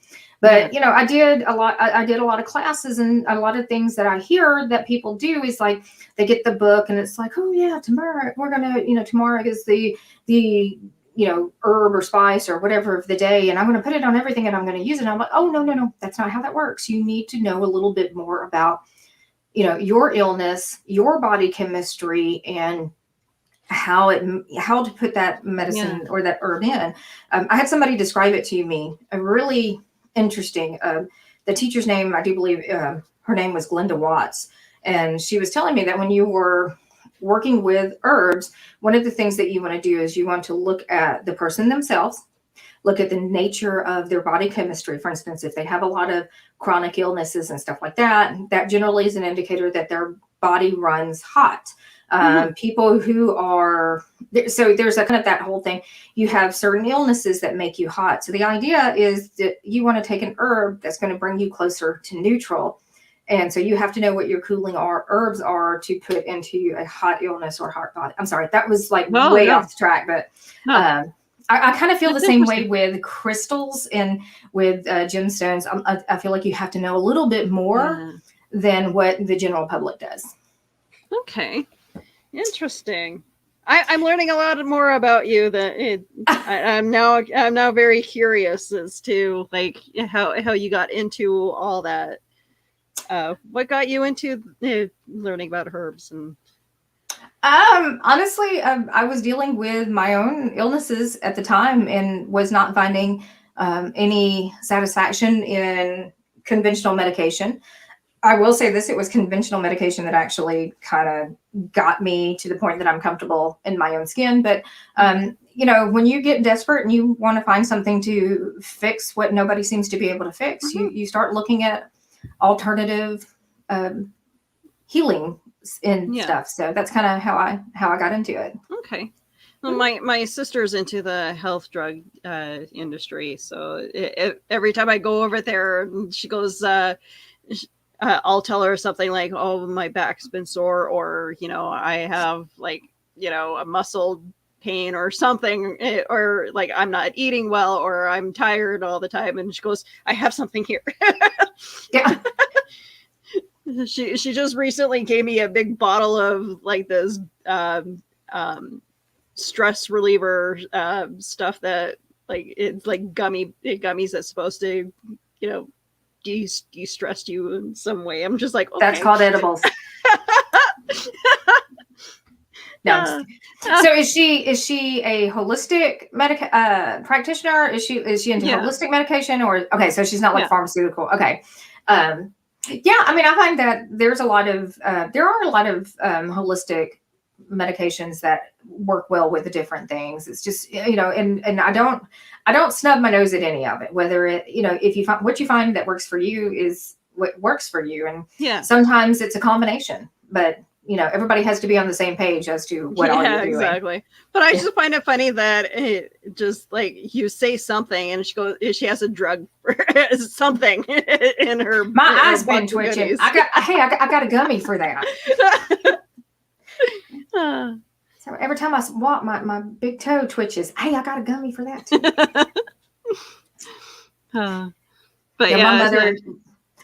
But, you know, I did a lot of classes, and a lot of things that I hear that people do is like, they get the book and it's like, oh yeah, tomorrow we're going to, you know, tomorrow is the, you know, herb or spice or whatever of the day. And I'm going to put it on everything and I'm going to use it. And I'm like, oh, no, that's not how that works. You need to know a little bit more about, you know, your illness, your body chemistry, and how to put that medicine or that herb in. I had somebody describe it to me, a really interesting, the teacher's name, I do believe her name was Glenda Watts. And she was telling me that when you were working with herbs, one of the things that you want to do is you want to look at the person themselves, look at the nature of their body chemistry. For instance, if they have a lot of chronic illnesses and stuff like that, that generally is an indicator that their body runs hot. People who are, so there's a kind of that whole thing. You have certain illnesses that make you hot. So the idea is that you want to take an herb that's going to bring you closer to neutral. And so you have to know what your cooling herbs are to put into a hot illness or hot body. I'm sorry, that was like way off the track, but I kind of feel That's the same way with crystals and with gemstones. I feel like you have to know a little bit more than what the general public does. Okay, interesting. I'm learning a lot more about you. I'm now very curious as to like how you got into all that. What got you into learning about herbs? And honestly, I was dealing with my own illnesses at the time and was not finding any satisfaction in conventional medication. I will say this, it was conventional medication that actually kind of got me to the point that I'm comfortable in my own skin. But, you know, when you get desperate and you want to find something to fix what nobody seems to be able to fix, you start looking at alternative healing and stuff. So that's kind of how I got into it. Okay. Well, my sister's into the health drug industry. So every time I go over there, she goes, I'll tell her something like, oh, my back's been sore, or, you know, I have like, you know, a muscle pain or something, or like I'm not eating well, or I'm tired all the time. And she goes, I have something here. Yeah. She just recently gave me a big bottle of like this stress reliever stuff that like it's like gummies that's supposed to, you know, de-stress you in some way. I'm just like, okay. That's called edibles. No. So is she a holistic practitioner? Is she into holistic medication, or okay? So she's not like pharmaceutical. Okay. Yeah, I mean, I find that there are a lot of holistic medications that work well with the different things. It's just, you know, and I don't snub my nose at any of it, whether it, you know, if you find what you find that works for you is what works for you. And sometimes it's a combination, but you know, everybody has to be on the same page as to what all you're doing. Exactly. But I just find it funny that it just like you say something and she has a drug for something in her. My eyes been twitching. I got a gummy for that. So every time I walk, my big toe twitches. Hey, I got a gummy for that too. But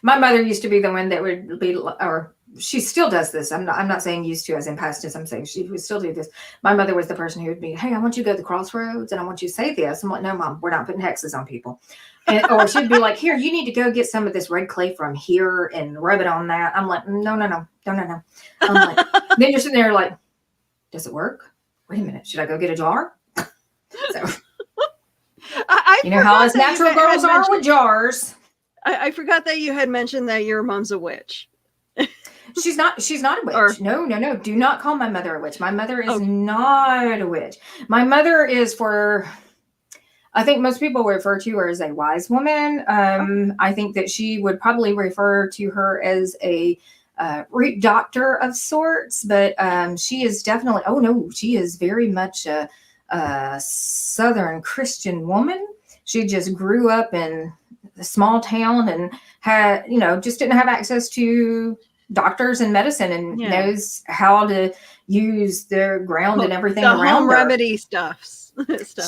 my mother used to be the one that would be, or she still does this. I'm not saying used to as in past tense. I'm saying she would still do this. My mother was the person who would be, hey, I want you to go to the crossroads and I want you to say this. I'm like, no, Mom, we're not putting hexes on people. Or she'd be like, here, you need to go get some of this red clay from here and rub it on that. I'm like, no. I'm like, then you're sitting there like, does it work? Wait a minute. Should I go get a jar? So, you know how us natural girls are with jars. I forgot that you had mentioned that your mom's a witch. She's not a witch. No. Do not call my mother a witch. My mother is not a witch. My mother is I think most people refer to her as a wise woman. I think that she would probably refer to her as a root doctor of sorts, but she is definitely, she is very much a Southern Christian woman. She just grew up in a small town and had, just didn't have access to doctors and medicine and knows how to use the ground and everything around home her. Remedy stuff.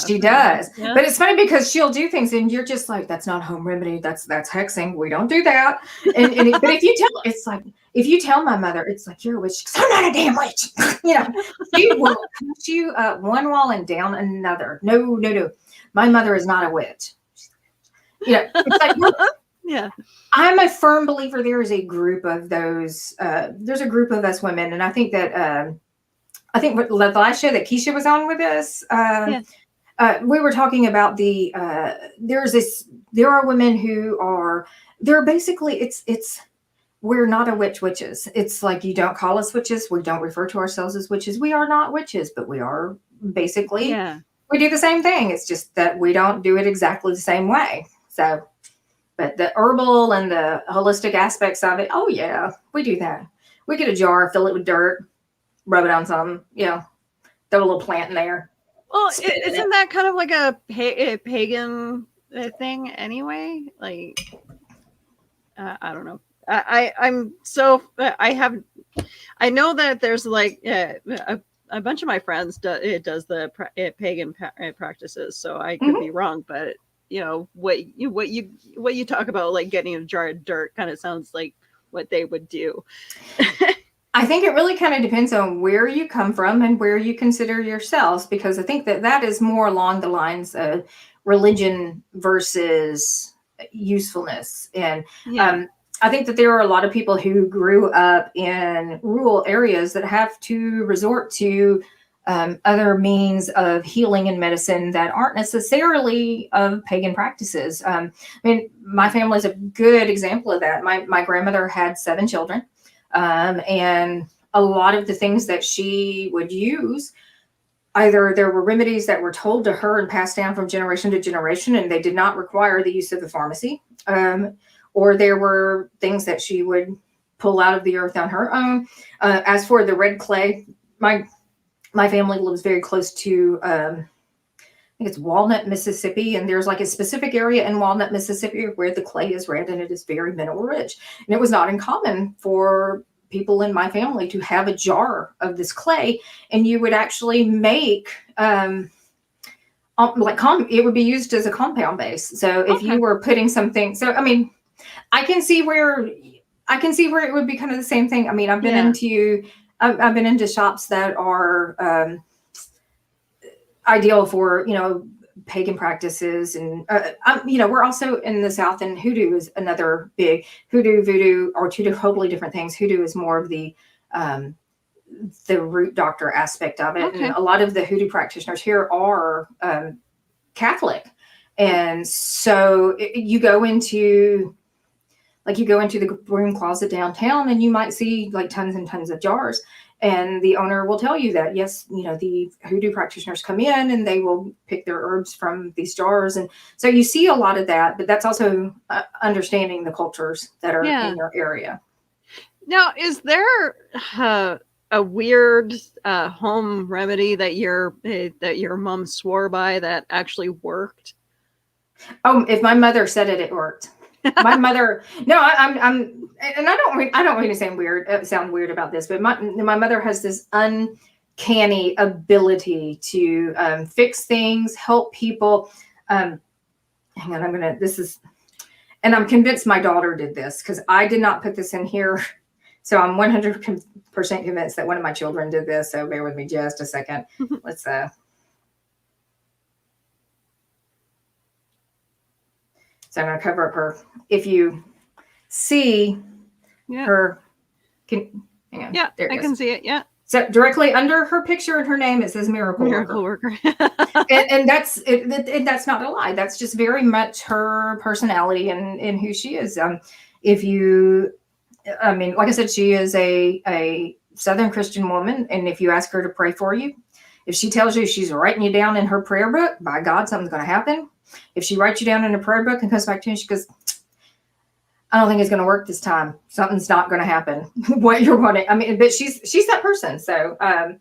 She does. Yeah. But it's funny because she'll do things and you're just like, that's not home remedy. That's hexing. We don't do that. But if you tell my mother, it's like, you're a witch. I'm not a damn witch. She will punch you up one wall and down another. No. My mother is not a witch. It's like, yeah. I'm a firm believer there is a group of those. There's a group of us women. And I think that, the last show that Keisha was on with us, we were talking about there are women who are, they're basically, we're not a witches. It's like, you don't call us witches. We don't refer to ourselves as witches. We are not witches, but we are basically, we do the same thing. It's just that we don't do it exactly the same way. So, but the herbal and the holistic aspects of it, we do that. We get a jar, fill it with dirt, rub it on something, throw a little plant in there. Well, isn't that kind of like a pagan thing anyway? Like, I don't know. I know that there's like a bunch of my friends does the pagan practices, so I could Mhm. be wrong, but what you talk about, like getting a jar of dirt, kind of sounds like what they would do. I think it really kind of depends on where you come from and where you consider yourselves, because I think that is more along the lines of religion versus usefulness. And Yeah. I think that there are a lot of people who grew up in rural areas that have to resort to other means of healing and medicine that aren't necessarily of pagan practices. I mean, my family is a good example of that. My grandmother had 7 children. And a lot of the things that she would use, either there were remedies that were told to her and passed down from generation to generation, and they did not require the use of the pharmacy, or there were things that she would pull out of the earth on her own. As for the red clay, my family lives very close to I think it's Walnut, Mississippi, and there's like a specific area in Walnut, Mississippi where the clay is red and it is very mineral rich. And it was not uncommon for people in my family to have a jar of this clay, and you would actually make it would be used as a compound base. So if you were putting something, so I mean, I can see where it would be kind of the same thing. I mean, I've been into shops that are ideal for pagan practices, and we're also in the South, and hoodoo is another big. Voodoo are two totally different things. Hoodoo is more of the root doctor aspect of it, and a lot of the hoodoo practitioners here are Catholic, and so you go into the broom closet downtown, and you might see like tons and tons of jars. And the owner will tell you that, yes, the hoodoo practitioners come in and they will pick their herbs from these jars. And so you see a lot of that, but that's also understanding the cultures that are in your area. Now, is there a weird home remedy that your mom swore by that actually worked? Oh, if my mother said it, it worked. My mother, no, and I don't mean to sound weird about this, but my mother has this uncanny ability to fix things, help people. Hang on, and I'm convinced my daughter did this, because I did not put this in here. So I'm 100% convinced that one of my children did this. So bear with me just a second. Let's So I'm going to cover up her. If you see her, hang on. Yeah, I can see it. Yeah. So directly under her picture and her name, it says Miracle Worker. and that's it. That's not a lie. That's just very much her personality and who she is. Like I said, she is a Southern Christian woman. And if you ask her to pray for you, if she tells you she's writing you down in her prayer book, by God, something's going to happen. If she writes you down in a prayer book and comes back to you and she goes, I don't think it's going to work this time, something's not going to happen. What you're wanting. I mean, but she's that person. So, I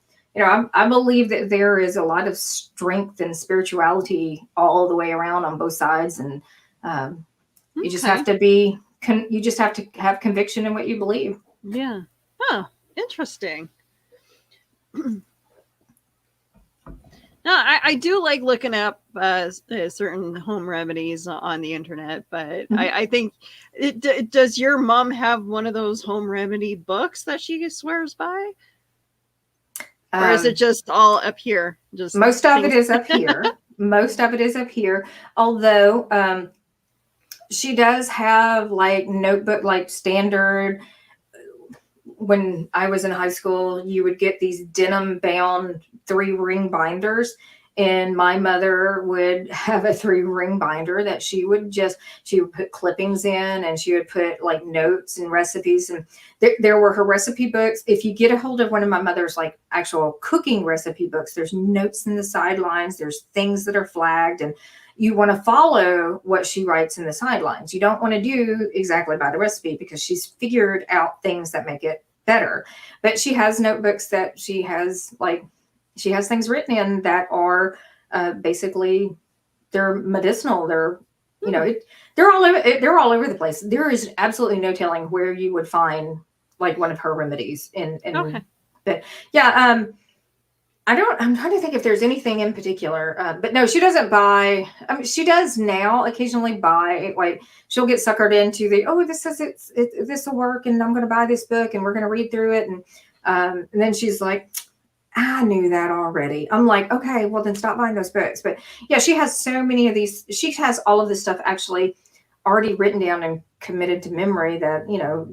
believe that there is a lot of strength and spirituality all the way around on both sides. And you just have to have conviction in what you believe. Yeah. Oh, interesting. No, I do like looking up certain home remedies on the internet, but I think, does your mom have one of those home remedy books that she swears by? Or is it just all up here? Most of it is up here. Most of it is up here. Although she does have like notebook, like standard. When I was in high school, you would get these denim bound 3-ring binders, and my mother would have a 3-ring binder that she would put clippings in, and she would put like notes and recipes, and there were her recipe books. If you get a hold of one of my mother's like actual cooking recipe books, there's notes in the sidelines, there's things that are flagged, and you want to follow what she writes in the sidelines. You don't want to do exactly by the recipe, because she's figured out things that make it better. But she has notebooks that she has things written in that are basically, they're medicinal. They're You know, they're all over. They're all over the place. There is absolutely no telling where you would find like one of her remedies. Okay. But yeah, I'm trying to think if there's anything in particular. But no, she doesn't buy. I mean, she does now occasionally buy. Like she'll get suckered into this says this will work, and I'm going to buy this book, and we're going to read through it, and then she's like, I knew that already. I'm like, okay, well then stop buying those books. But yeah, she has so many of these. She has all of this stuff actually already written down and committed to memory that, you know,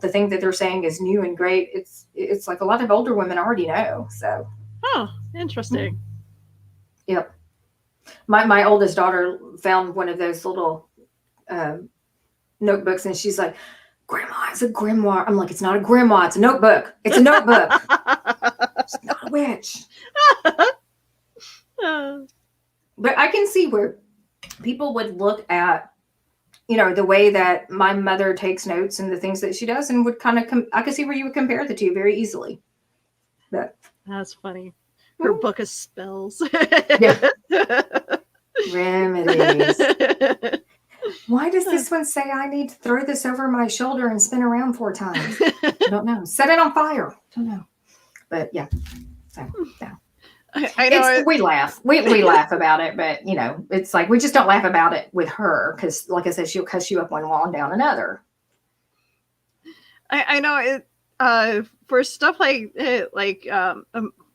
the thing that they're saying is new and great. It's like a lot of older women already know. So. Oh, interesting. Yep. My oldest daughter found one of those little notebooks and she's like, Grandma, it's a grimoire. I'm like, it's not a grimoire. It's a notebook. It's a notebook. It's not a witch. But I can see where people would look at, you know, the way that my mother takes notes and the things that she does and would kind of, I could see where you would compare the two very easily. But that's funny. Her book of spells. Yeah. Remedies. Why does this one say I need to throw this over my shoulder and spin around 4 times? I don't know. Set it on fire. Don't know. But yeah. So, no. I know. We laugh. We laugh about it, but you know, it's like we just don't laugh about it with her because, like I said, she'll cuss you up one wall and down another. I know it. For stuff like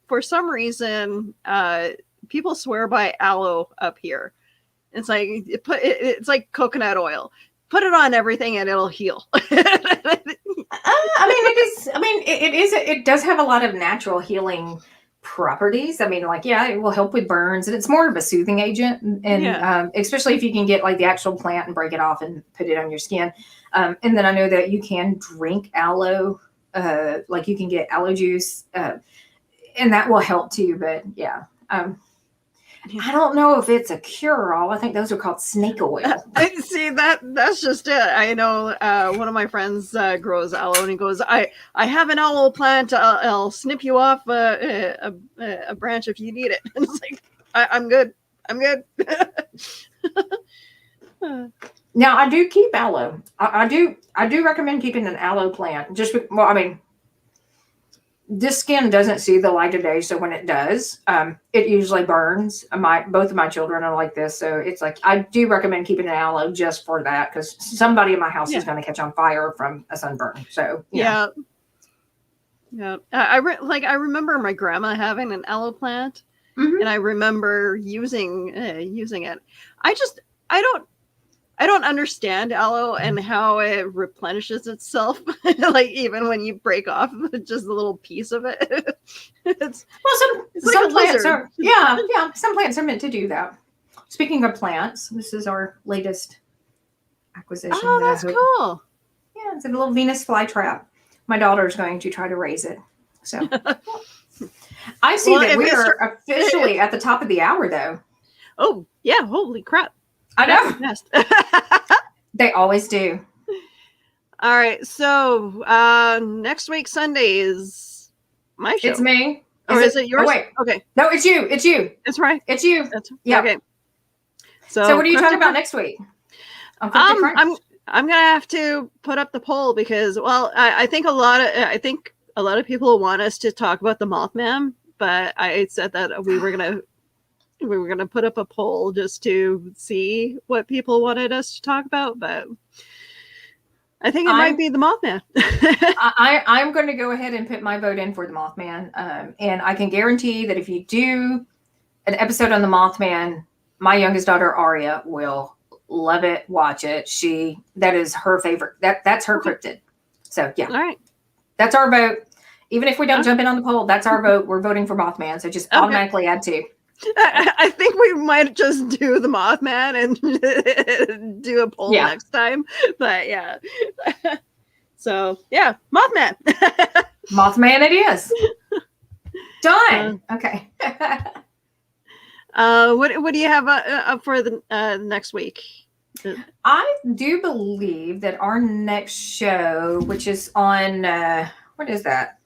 for some reason, people swear by aloe up here. It's like it's like coconut oil. Put it on everything and it'll heal. It does have a lot of natural healing properties. I mean, like, yeah, it will help with burns, and it's more of a soothing agent. And especially if you can get like the actual plant and break it off and put it on your skin. And then I know that you can drink aloe. Like you can get aloe juice, and that will help too. But yeah. I don't know if it's a cure-all. I think those are called snake oil. See, that's just it. I know one of my friends grows aloe, and he goes, "I have an aloe plant. I'll snip you off a branch if you need it." And it's like, I'm good. I'm good. Now I do keep aloe. I do recommend keeping an aloe plant. This skin doesn't see the light of day, so when it does, it usually burns. Both of my children are like this, so it's like I do recommend keeping an aloe just for that because somebody in my house is going to catch on fire from a sunburn. So yeah. I remember my grandma having an aloe plant, and I remember using it. I don't understand aloe and how it replenishes itself. Like even when you break off just a little piece of it. Some plants are some plants are meant to do that. Speaking of plants, this is our latest acquisition. Oh, that's cool. Yeah, it's a little Venus flytrap. My daughter's going to try to raise it. So I see that we are officially at the top of the hour though. Oh yeah, holy crap. I know. They always do. All right. So next week, Sunday is my show. It's me. Is it yours? Oh, wait. Okay. No, it's you. It's you. That's right. It's you. Yeah. Okay. So what are you talking about next week? I'm gonna have to put up the poll because I think a lot of people want us to talk about the Mothman, but I said that we were gonna put up a poll just to see what people wanted us to talk about, but I think it might be the Mothman. I'm going to go ahead and put my vote in for the Mothman, and I can guarantee that if you do an episode on the Mothman, my youngest daughter Aria will love it, watch it. That is her favorite. That's her cryptid. So yeah, all right, that's our vote. Even if we don't jump in on the poll, that's our vote. We're voting for Mothman. So just automatically add 2. I think we might just do the Mothman and do a poll next time. But yeah. So yeah, Mothman. Mothman it is. Done. Okay. What do you have up for the next week? I do believe that our next show, which is on what is that?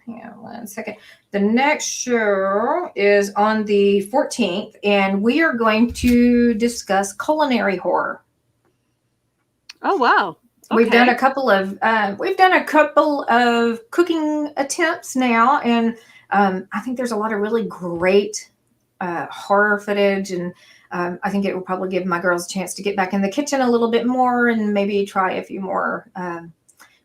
Yeah, 1 second. The next show is on the 14th, and we are going to discuss culinary horror. Oh wow. We've done a couple of cooking attempts now, and I think there's a lot of really great horror footage, and I think it will probably give my girls a chance to get back in the kitchen a little bit more and maybe try a few more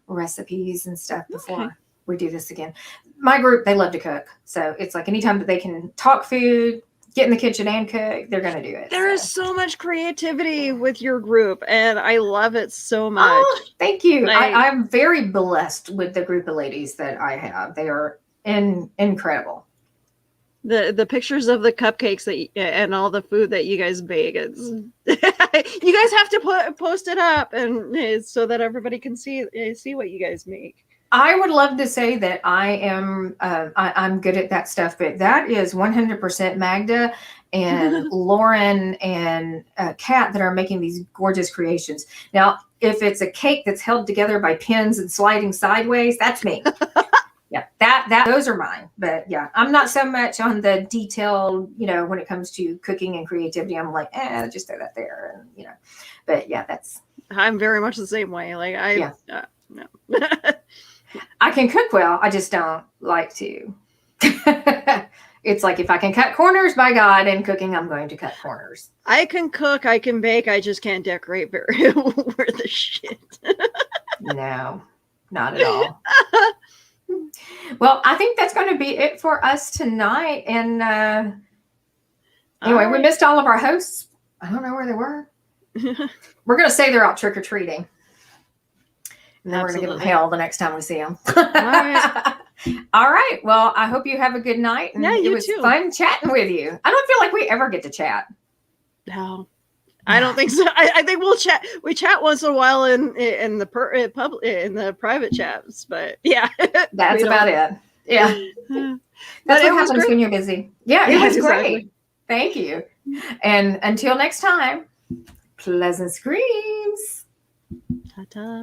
recipes and stuff before we do this again. My group, they love to cook, so it's like anytime that they can talk food, get in the kitchen and cook, they're going to do it. There is so much creativity with your group, and I love it so much. Oh, thank you. I'm very blessed with the group of ladies that I have. They are incredible. The pictures of the cupcakes and all the food that you guys bake, it's you guys have to post it up and so that everybody can see what you guys make. I would love to say that I'm good at that stuff, but that is 100% Magda and Lauren and Kat that are making these gorgeous creations. Now, if it's a cake that's held together by pins and sliding sideways, that's me. Yeah, those are mine. But yeah, I'm not so much on the detail, when it comes to cooking and creativity. I'm like, just throw that there, and But yeah, I'm very much the same way. Like no. I can cook well. I just don't like to. It's like if I can cut corners, by God, in cooking, I'm going to cut corners. I can cook, I can bake, I just can't decorate very worth a shit. No, not at all. Well, I think that's going to be it for us tonight. And anyway, we missed all of our hosts. I don't know where they were. We're going to say they're out trick-or-treating. And then we're going to give them hell the next time we see them. All right. All right. Well, I hope you have a good night. And it was fun chatting with you. I don't feel like we ever get to chat. No, I don't think so. I think we'll chat. We chat once in a while in the private chats, but yeah, that's about it. Yeah, that's what happens when you're busy. Yeah, it was great. Thank you. And until next time, pleasant screams. Ta-ta.